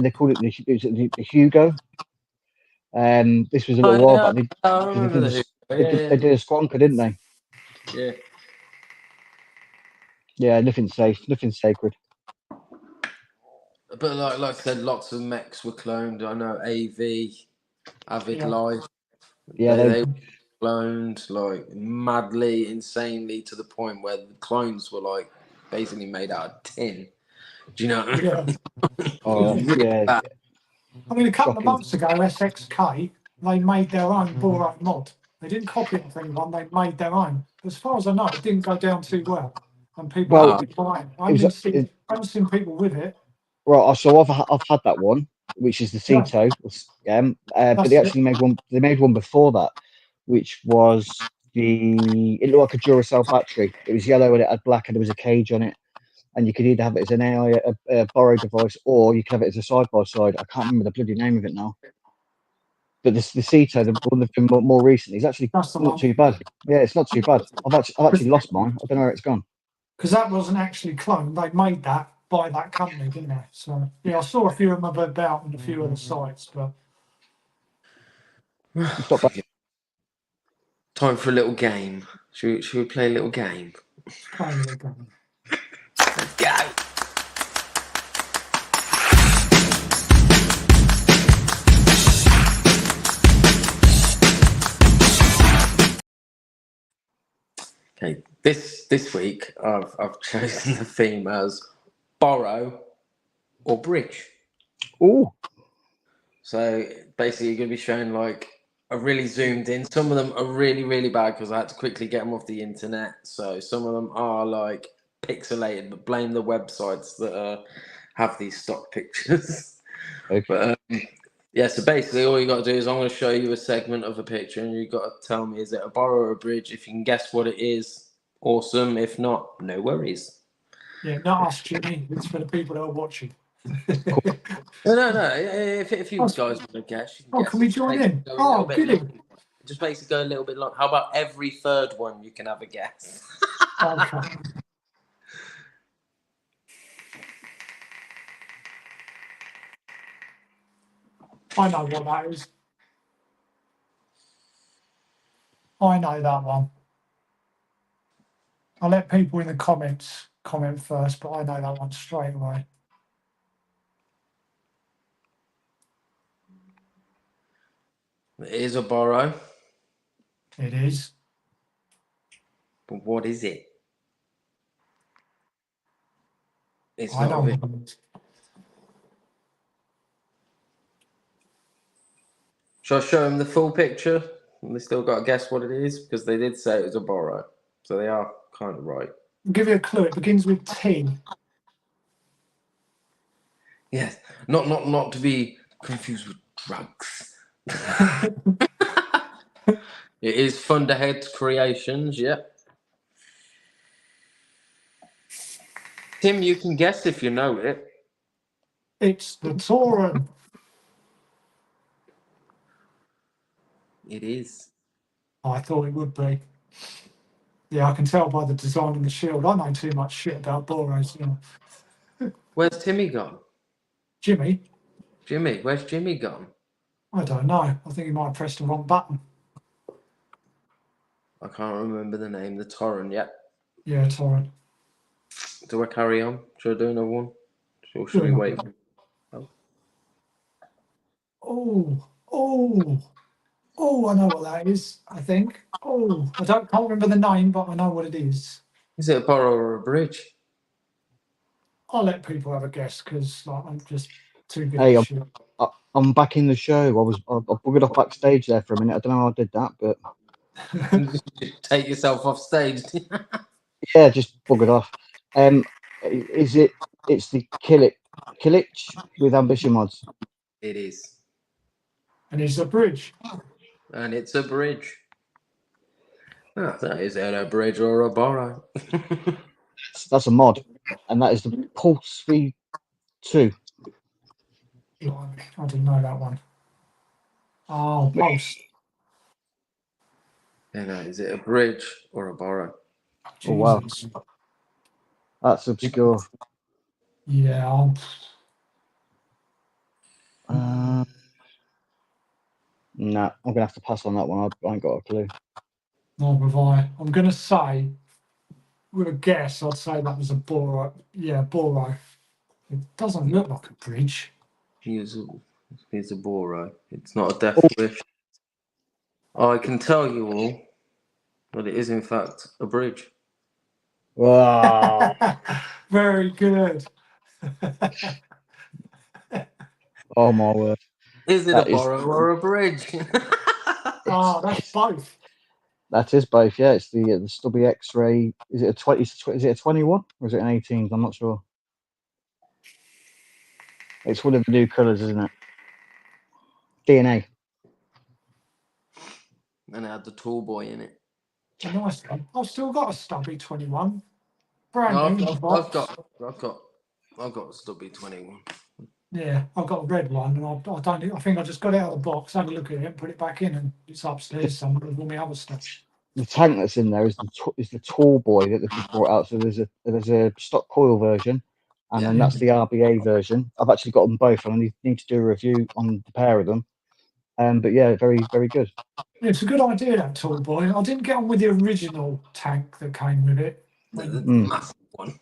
They called it the Hugo. This was a little Oh, while yeah, back. I They remember did the they did a Squonker, didn't they? yeah. Yeah. Nothing safe. Nothing sacred. But like I said, lots of mechs were cloned. I know AV, Avid Yeah. Life, Yeah. they were cloned like madly, insanely, to the point where the clones were like basically made out of tin. Do you know? Yeah. Oh, Really yeah. bad. I mean, a couple of Shocking. months ago, SXK, they made their own Boros mod. They didn't copy it from anyone, they made their own. As far as I know, it didn't go down too well. And people Well, haven't been buying it. I it was, haven't seen people with it. right, so I've had that one, which is the Yeah. Ceto, but That's they it. actually made one. They made one before that, which was it looked like a Duracell battery. It was yellow and it had black, and there was a cage on it. And you could either have it as an AI, a borrow device, or you could have it as a side by side. I can't remember the bloody name of it now. But the Ceto, the one that's been more recently, is actually That's the not one. too bad. Yeah, it's not too bad. I've actually lost mine. I don't know where it's gone. Because that wasn't actually cloned. They made that by that company, didn't they? So, yeah, I saw a few of them about on a few other sites, but It's not bad. Time for a little game. Should we play a little game? playing a little game. Let's go. Okay, this week I've chosen the theme as borrow or bridge. Oh, So basically, you're going to be showing like a really zoomed in. Some of them are really, really bad because I had to quickly get them off the internet. So some of them are like pixelated, but blame the websites that have these stock pictures. okay. But yeah, so basically, all you got to do is I'm going to show you a segment of a picture, and you got to tell me is it a borrow or a bridge. If you can guess what it is, awesome. If not, no worries. Yeah, not us, Jimmy. It's for the people that are watching. No. If you guys want to guess, you can guess. Can we join in? Go a Oh, little bit goody. long. Just basically go a little bit long. How about every third one you can have a guess? Okay. I know what that is. I know that one. I'll let people in the comments comment first, but I know that one straight away. It is a borrow, It is. but what is it? It's I not know a bit. what it is. Shall I show them the full picture? And they still got to guess what it is because they did say it was a borrow, so they are kind of right. I'll give you a clue. It begins with T. Yes, not to be confused with drugs. It is Thunderhead's Creations. Yep. Tim, you can guess if you know it. It's the Tauren. It is. I thought it would be. Yeah, I can tell by the design of the shield. I know too much shit about Boros. You know. Where's Timmy gone? Jimmy, Jimmy, where's Jimmy gone? I don't know. I think he might have pressed the wrong button. I can't remember the name. The Torrent. Yep. Yeah, Tauren. Do I carry on? Should I do another one? Or should we wait? Oh, I know what that is, I think. Oh, can't remember the name, but I know what it is. Is it a borrow or a bridge? I'll let people have a guess because like, I'm just too good Hey, at shit. I'm back in the show. I buggered off backstage there for a minute. I don't know how I did that, but Take yourself off stage. yeah, just buggered off. Is it? It's the Killich with ambition mods. It is. And it's a bridge. And it's a bridge. Oh, that is a bridge or a borrow. That's a mod, and that is the Pulse V2. I didn't know that one. Oh, Pulse. And is it a bridge or a borrow? Oh wow, Jesus. that's obscure. Yeah. Nah, I'm gonna have to pass on that one. I ain't got a clue. Nor have I. I'm going to say, with a guess, I'd say that was a Boro. Yeah, Boro. It doesn't look like a bridge. Here's a borrow. It's not a death Oh. wish. I can tell you all that it is in fact a bridge. Wow. Very good. Oh my word. Is it That a is- borrow or a bridge? Oh, that's both. That is both. Yeah, it's the Stubby X-ray. Is it a 20? Is it a 21 or is it an 18? I'm not sure. It's one of the new colours, isn't it? DNA. And it had the tall boy in it. A nice one. I've still got a Stubby 21. Brand No, new in the box. I've got a Stubby 21. Yeah, I've got a red one, and I think I just got it out of the box, had a look at it, and put it back in, and it's upstairs somewhere with all my other stuff. The tank that's in there is the tall boy that they've just brought out. So there's a stock coil version, and then that's the RBA version. I've actually got them both, and I need to do a review on the pair of them. But yeah, very very good. Yeah, it's a good idea, that tall boy. I didn't get on with the original tank that came with it. The Mm. massive one.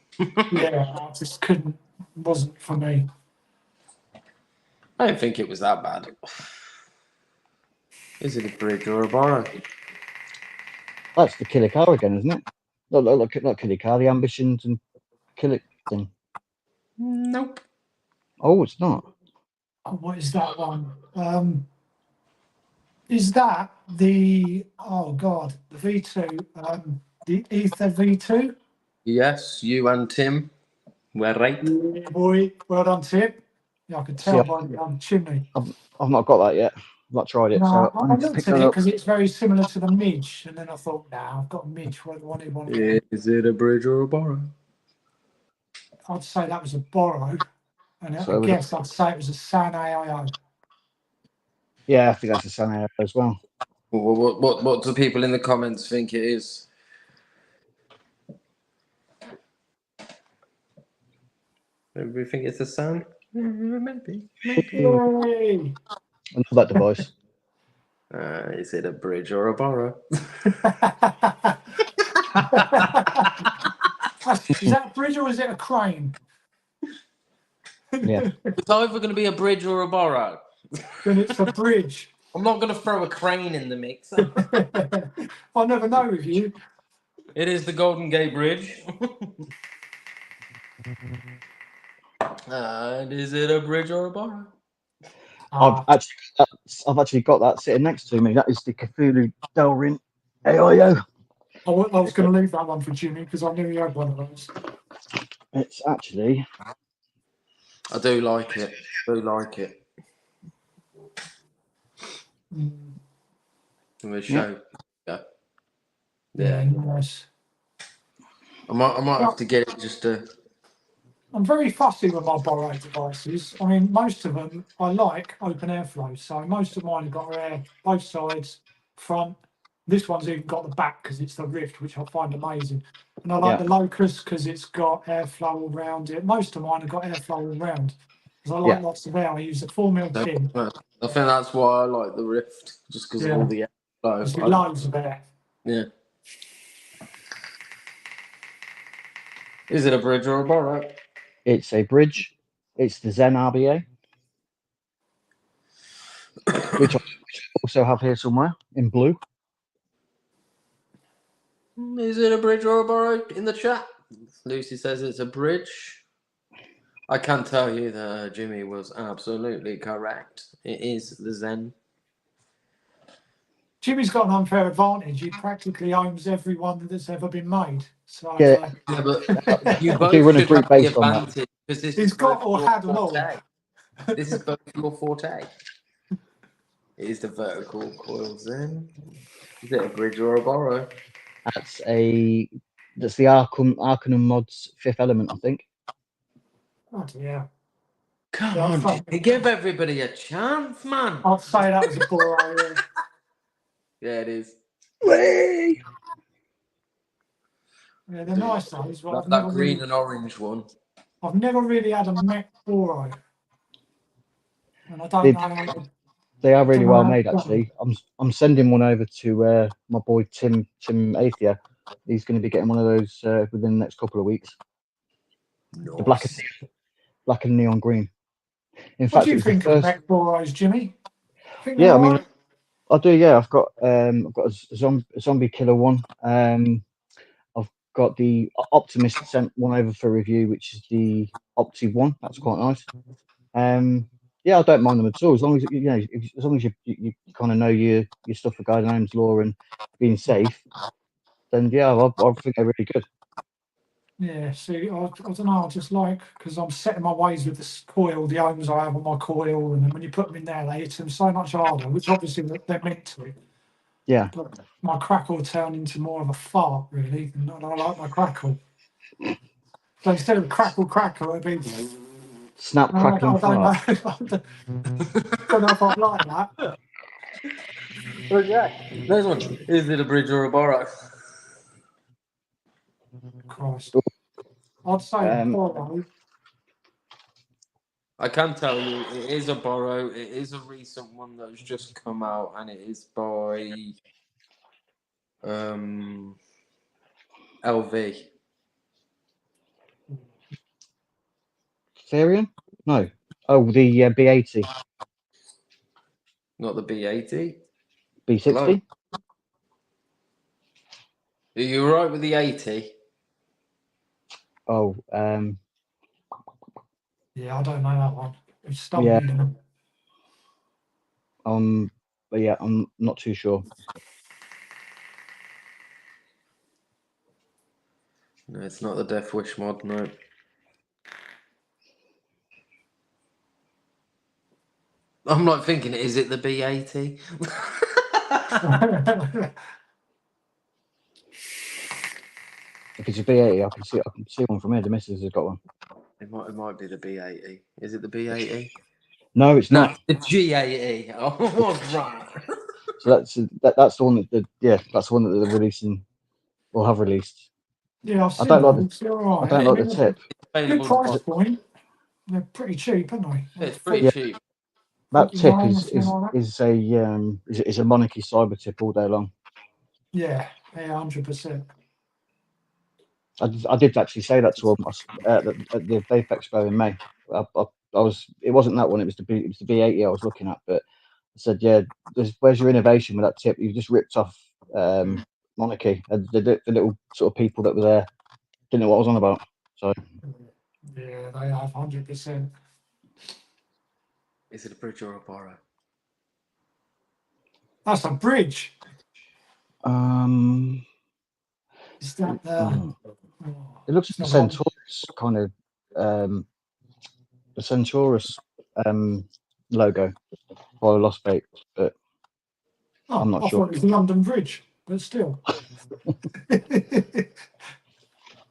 Yeah, I just couldn't. Wasn't for me. I don't think it was that bad. Is it a bridge or a borrow? That's the killer car again, isn't it? Look, not killer car, the ambitions and kill it thing. Nope. Oh, it's not. Oh, what is that one? Is that the the V2? The Ether V2? Yes, you and Tim were right. Yeah, boy, well done, Tim. Yeah, I could tell by the chimney. I've not got that yet. I've not tried it, No, so I I need to looked pick at that it up. because it's very similar to the Midge, and then I thought, I've got a Midge. What do I want? Is it a bridge or a borrow? I'd say that was a borrow, and So I guess I'd say it was a San AIO. Yeah, I think that's a San as well. What do people in the comments think it is? Maybe think it's a San? Maybe. Yay! I know that device. Is it a bridge or a borrow? Is that a bridge or is it a crane? Yeah. It's either going to be a bridge or a borrow. Then it's a bridge. I'm not going to throw a crane in the mix. I'll never know with you. It is the Golden Gate Bridge. And is it a bridge or a borrow? I've actually got that sitting next to me. That is the Cthulhu Delrin AIO. I was going to leave that one for Jimmy because I knew he had one of those. It's actually. I do like it. Mm. We'll show. Yeah, nice. I might have to get it just to. I'm very fussy with my borrowed devices. I mean, most of them I like open airflow, so most of mine have got air both sides, front. This one's even got the back because it's the Rift, which I find amazing. And I like the Locust because it's got airflow all around it. Most of mine have got airflow all around because I like lots of air. I use a 4mm tin. I think that's why I like the Rift, just because of all the airflow. There's loads of air. Yeah. Is it a bridge or a borrow? It's a bridge. It's the Zen RBA, which I also have here somewhere in blue. Is it a bridge or a borrow in the chat? Lucy says it's a bridge. I can tell you that Jimmy was absolutely correct. It is the Zen. Jimmy's got an unfair advantage. He practically owns every one that's ever been made. So Yeah, but you I both do run a should group have the based on that. advantage because this he's is got both or your had them all. forte. This is both your forte. It is the vertical coil Zen. Is it a bridge or a borrow? That's the Arcanum Mods Fifth Element, I think. Oh yeah. Come on, Jimmy, give everybody a chance, man. I'd say that was a borrow. Yeah, it is. Way! Yeah, they're nice those. But That green and orange one. I've never really had a mech borrow, and I don't know. They are really well made, actually. I'm sending one over to my boy Tim Athia. He's going to be getting one of those within the next couple of weeks. Nice. The black and neon green. In What fact, do you it was think the first. of mech borrows, Jimmy? Yeah, I mean, I do, yeah. I've got a zombie killer one. I've got the Optimist sent one over for review, which is the Opti one. That's quite nice. Yeah, I don't mind them at all as long as as long as you kind of know your stuff for guidelines, law, and being safe. Then yeah, I think they're really good. Yeah, see, I don't know, I just like, because I'm setting my ways with this coil, the ohms I have on my coil, and then when you put them in there, they hit them so much harder, which obviously they're meant to. Yeah. But my crackle turned into more of a fart, really, and I like my crackle. So instead of crackle, it'd be... Snap, crackle, and fart. I don't know if I'd like that. Okay. Next one. Is it a bridge or a borrow? Christ. I'd say borrow. I can tell you, it is a borrow. It is a recent one that's just come out, and it is by LV. Therian? No. Oh, the B80. Not the B80. B60? Are you all right with the 80? Oh, Yeah, I don't know that one. It's stumped yeah. me now. But yeah, I'm not too sure. No, it's not the Death Wish mod, no. I'm like thinking, is it the B80? If it's a B80, I can see one from here. The missus has got one. It might be the B80. Is it the B80? No, it's not. The G80. Oh, what's wrong? So that's the one that's the one that they're releasing or have released. Yeah, I've I seen don't like them. the It's all right. I don't like the tip. Good price point. They're pretty cheap, aren't they? It's pretty cheap. That tip 49 or is something like a monarchy cyber tip all day long. Yeah, 100%. I did actually say that to him at the Vape Expo in May. It wasn't that one. It was the B80 I was looking at. But I said, yeah, where's your innovation with that tip? You've just ripped off monarchy. The little sort of people that were there didn't know what I was on about. So yeah, they have 100%. Is it a bridge or a borrow? That's a bridge. Is that the? It looks like the Centaurus kind of the Centaurus logo for Lost Vape, but I'm not sure. I thought it was the London Bridge, but still.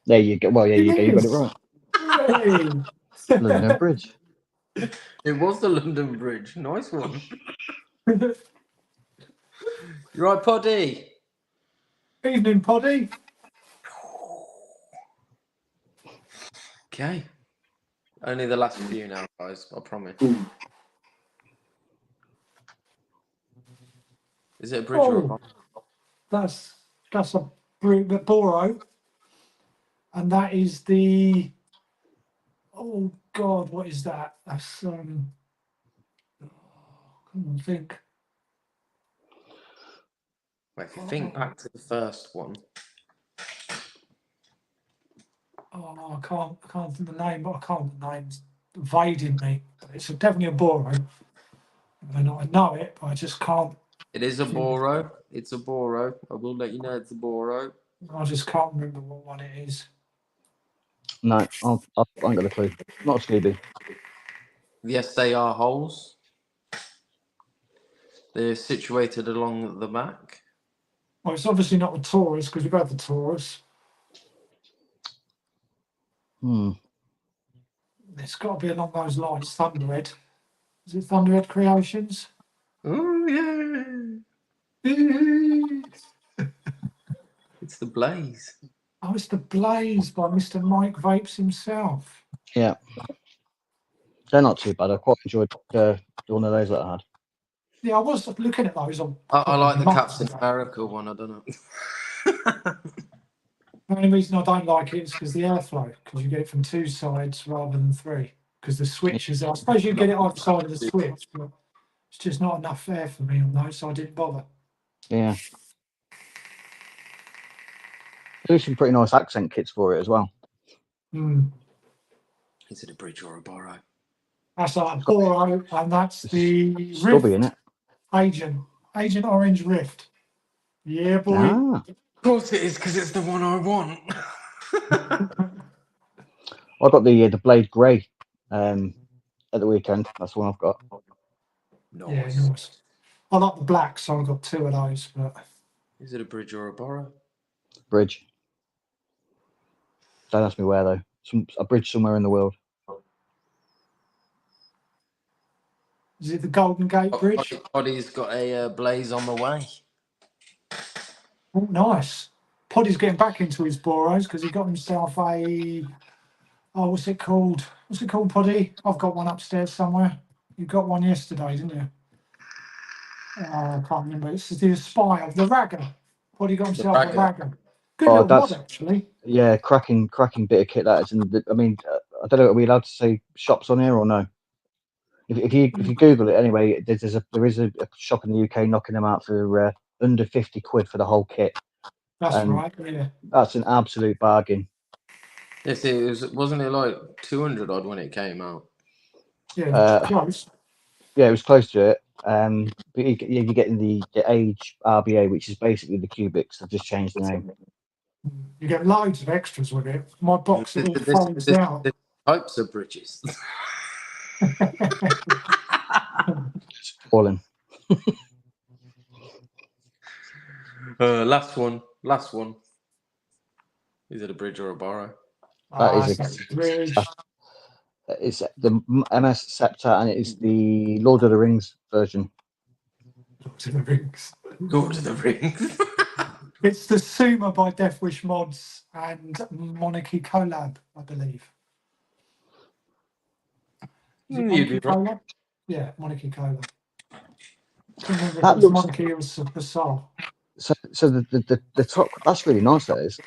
There you go. Well, yeah, you go. You got it right. Hey. London Bridge. It was the London Bridge. Nice one. You right, Poddy? Evening, Poddy. Okay. Only the last few now, guys. I promise. Is it a bridge or a borrow? That's a Boro, and that is the. Oh God, what is that? That's come on, think. Wait, if you think back to the first one. Oh, I can't think the name, but I can't. The name's evading me. But it's definitely a Boro. I know it, but I just can't. It is a Boro. It's a Boro. I will let you know it's a Boro. I just can't remember what one it is. No, I ain't got a clue. Not a Scooby. Yes, they are holes. They're situated along the back. Well, it's obviously not the Taurus because we've had the Taurus. It's got to be along those lines. Thunderhead. Is it Thunderhead Creations? Oh, yeah. It's the Blaze. Oh, it's the Blaze by Mr. Mike Vapes himself. Yeah. They're not too bad. I quite enjoyed one of those that I had. Yeah, I was looking at those. I like the Captain America one. I don't know. The only reason I don't like it is because the airflow, because you get it from two sides rather than three. Because the switch is, I suppose you get it either side of the switch, but It's just not enough air for me on those, so I didn't bother. Yeah. There's some pretty nice accent kits for it as well. Mm. Is it a bridge or a borrow? That's like a Boro, and that's the Stubby, Rift innit? Agent Orange Rift. Yeah, boy. Ah. Of course it is, because it's the one I want. I got the Blade Grey at the weekend. That's the one I've got. Yeah, Nice. nice. I like the black, so I've got 2 of those. But Is it a bridge or a borrow? Bridge. Don't ask me where though. A bridge somewhere in the world. is it the Golden Gate Bridge? Poddy's got a blaze on the way. Oh, nice. Poddy's getting back into his Boros because he got himself a. Oh, what's it called? What's it called, Poddy? I've got one upstairs somewhere. You got one yesterday, didn't you? I can't remember. It's the Aspire, the Ragger. Poddy got himself a Ragger. Good little mod, actually. Yeah, cracking bit of kit that is. And I mean, I don't know. Are we allowed to say shops on here or no? If you Google it anyway, there is a shop in the UK knocking them out for under 50 quid for the whole kit. That's right. Yeah. That's an absolute bargain. Yes, it was. Wasn't it like 200 odd when it came out? Yeah, close. Yeah, it was close to it. But you're getting the Age RBA, which is basically the cubics. They've just changed the name. You get loads of extras with it. My box it all folds out. This types of bridges. Falling. Last one. Is it a bridge or a borrow? That is a bridge. It's the MS Scepter, and it is the Lord of the Rings version. Lord of the Rings. It's the Suma by Death Wish Mods and Monarchy collab, I believe. Is it Monarchy collab? Yeah, Monarchy collab. I can't remember if it was Monarchy or Basar. So the top, that's really nice. That is.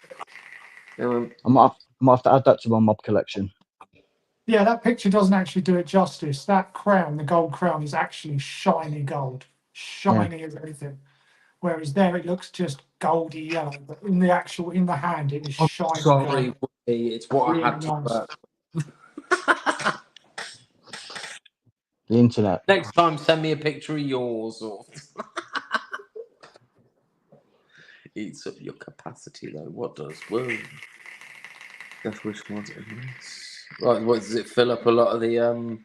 I might have to add that to my mob collection. Yeah, that picture doesn't actually do it justice. That crown, the gold crown, is actually shiny gold, shiny as anything. Whereas there it looks just goldy yellow, but in the hand it is shiny. Sorry, gold. it's what Really I had to nice. The internet. Next time, send me a picture of yours. Or eats up your capacity, though. What does? Whoa. Death Wish Mods. Right, what does it fill up a lot of the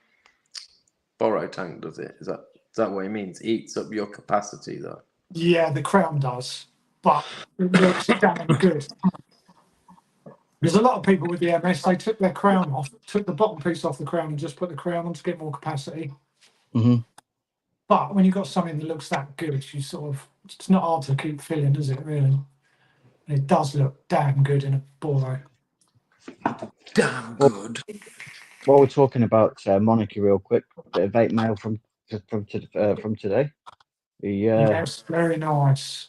borrow tank? Does it? Is that what it means? Eats up your capacity, though. Yeah, the crown does, but it looks damn good. There's a lot of people with the MS. They took their crown off, took the bottom piece off the crown, and just put the crown on to get more capacity. Mm-hmm. But when you've got something that looks that good, it's not hard to keep filling, is it? Really, and it does look damn good in a Boro. Damn good. While we're talking about Monarchy, real quick, bit of vape mail from today. Yes, very nice.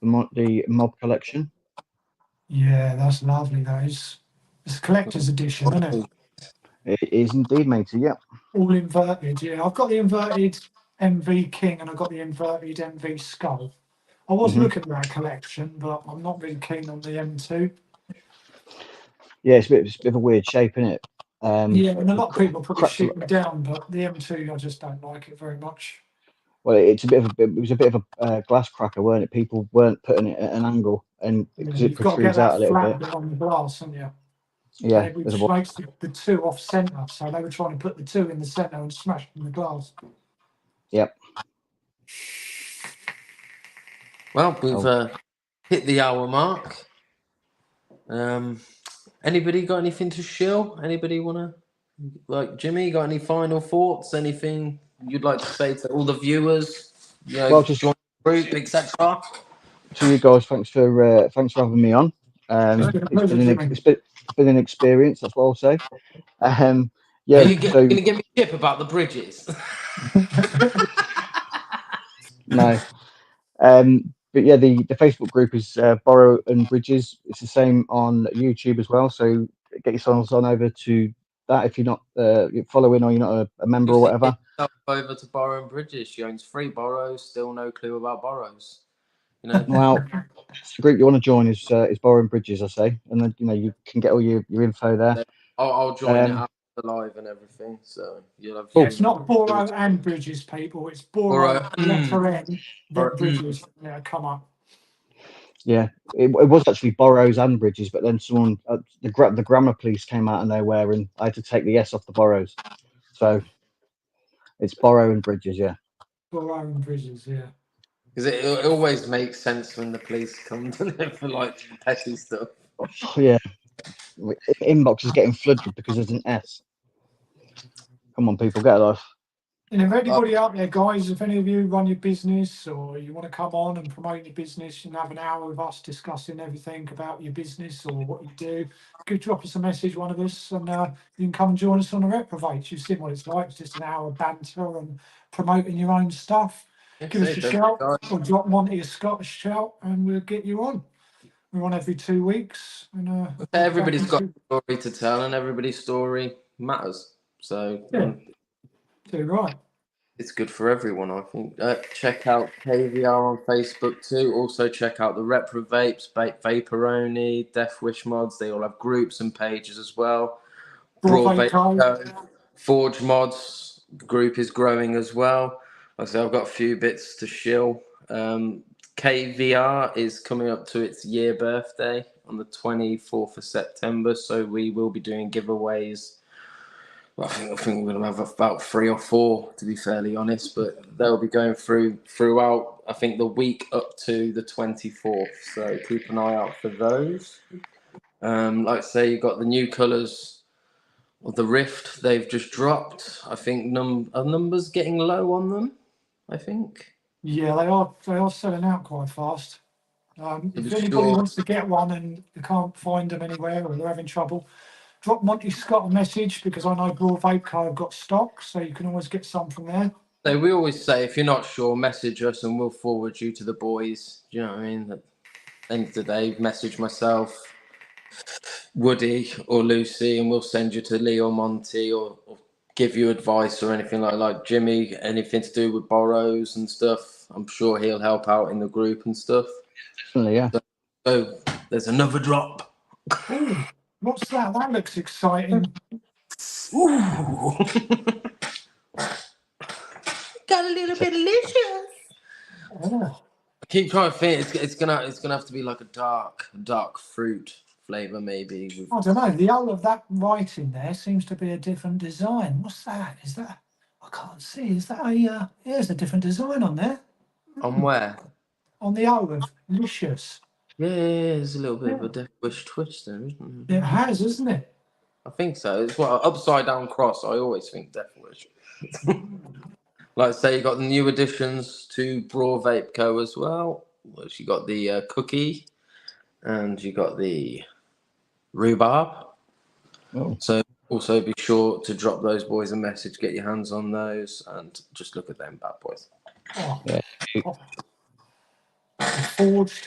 The mob collection. Yeah, that's lovely. That is. It's a collector's edition, isn't it? It is indeed, matey. Yeah. All inverted. Yeah, I've got the inverted MV King and I've got the inverted MV Skull. I was looking at that collection, but I'm not really keen on the M2. Yeah, it's a bit of a weird shape, isn't it? Yeah, and a lot of people probably shoot me down, but the M2, I just don't like it very much. Well, it was a bit of a glass cracker, weren't it? People weren't putting it at an angle, and because it protrudes out a little bit. On the glass, haven't you? Yeah, which makes the 2 off centre. So they were trying to put the 2 in the centre and smash in the glass. Yep. Well, we've hit the hour mark. Anybody got anything to shill? Anybody want to, Jimmy, got any final thoughts? Anything you'd like to say to all the viewers? Just join the group, etc. To you guys, thanks for having me on. It's been an experience. That's what I'll say. Yeah. Are you going to give me a tip about the bridges? No. But yeah, the Facebook group is Borrow and Bridges. It's the same on YouTube as well. So get yourselves on over to that if you're not following or you're not a member You or see, whatever. over to Boro and Bridges. She owns 3 Boros. Still no clue about Boros. You know. Well, the group you want to join is Boring Bridges, I say, and then you can get all your info there. I'll join it after the live and everything. So you'll have. Yeah, it's not Boro and Bridges, people. It's Boro, letter N, then Bridges. Yeah, come on. Yeah, it was actually Boros and Bridges, but then someone, the grammar police came out of nowhere, and I had to take the S off the Boros. So it's Boro and Bridges, yeah. Boro and Bridges, yeah. Because it always makes sense when the police come to them for like petty stuff. Yeah, inbox is getting flooded because there's an S. Come on, people, get it off. And if anybody out there, guys, if any of you run your business or you want to come on and promote your business and have an hour with us discussing everything about your business or what you do, go drop us a message, one of us, and you can come and join us on the RepoVapes. You've seen what it's like. It's just an hour of banter and promoting your own stuff. Give us a shout or drop Monty a Scottish shout and we'll get you on. We're on every 2 weeks. And everybody's got a story to tell and everybody's story matters. So yeah, right. It's good for everyone, I think. Check out KVR on Facebook too. Also check out the RepoVapes, Vaporoni, Death Wish Mods. They all have groups and pages as well. Broadvape, Forge Mods group is growing as well. Like I said, I've got a few bits to shill. KVR is coming up to its year birthday on the 24th of September, so we will be doing giveaways. Well, I think we're going to have about 3 or 4, to be fairly honest, but they'll be going throughout, I think, the week up to the 24th. So keep an eye out for those. Like I say, you've got the new colours of the Rift. They've just dropped. I think are numbers getting low on them, I think. Yeah, they are selling out quite fast. If anybody wants to get one and you can't find them anywhere or they're having trouble, drop Monty Scott a message because I know BroadVape Co have got stock, so you can always get some from there. So we always say, if you're not sure, message us and we'll forward you to the boys. Do you know what I mean? At the end of the day, message myself, Woody or Lucy, and we'll send you to Lee or Monty or give you advice or anything like Jimmy, anything to do with Boros and stuff. I'm sure he'll help out in the group and stuff. Definitely, yeah. So there's another drop. Ooh, what's that? That looks exciting. Ooh. Got a little bit delicious. Oh. I keep trying to think. It's gonna have to be like a dark fruit flavor, maybe. I don't know. The whole of that writing there seems to be a different design. What's that? Is that? I can't see. Is that a? There's a different design on there. On where? On the O of Licious. Yeah, there's a little bit of a Death Wish twist there, isn't there? It has, isn't it? I think so. It's what upside down cross. I always think Death Wish. Like I say, you got the new additions to BroadVape Co as well. Which you got the cookie, and you got the rhubarb. Oh. So also be sure to drop those boys a message, get your hands on those, and just look at them bad boys. Oh. Yeah.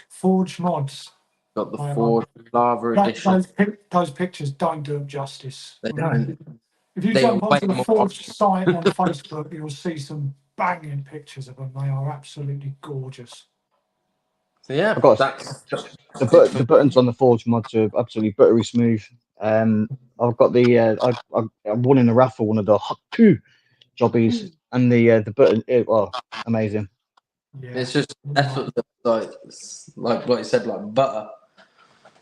Forged mods. Got the Forged Lava edition. Those pictures don't do them justice. They don't. If you jump onto the Forged site on Facebook, you'll see some banging pictures of them. They are absolutely gorgeous. So yeah, the buttons on the Forge mods are absolutely buttery smooth. I've got the I won in a raffle one of the hot 2 jobbies, and the button. Amazing. Yeah. It's just effortless, like what you said, like butter.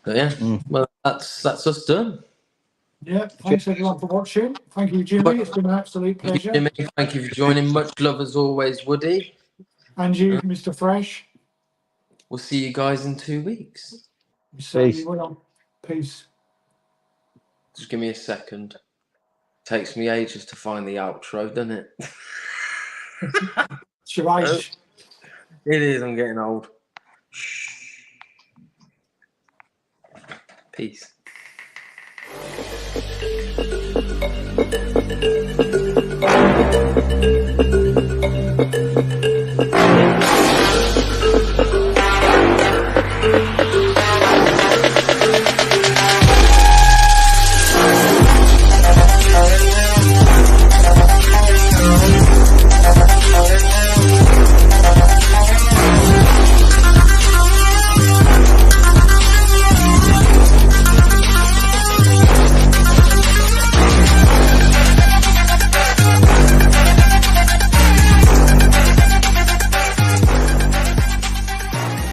But yeah, well, that's us done. Yeah, thanks everyone for watching. Thank you, Jimmy. It's been an absolute pleasure. Jimmy, thank you for joining. Much love as always, Woody. And you, Mr. Fresh. We'll see you guys in 2 weeks. We certainly will. Peace. Just give me a second. Takes me ages to find the outro, doesn't it? It's your age. It is. I'm getting old. Peace.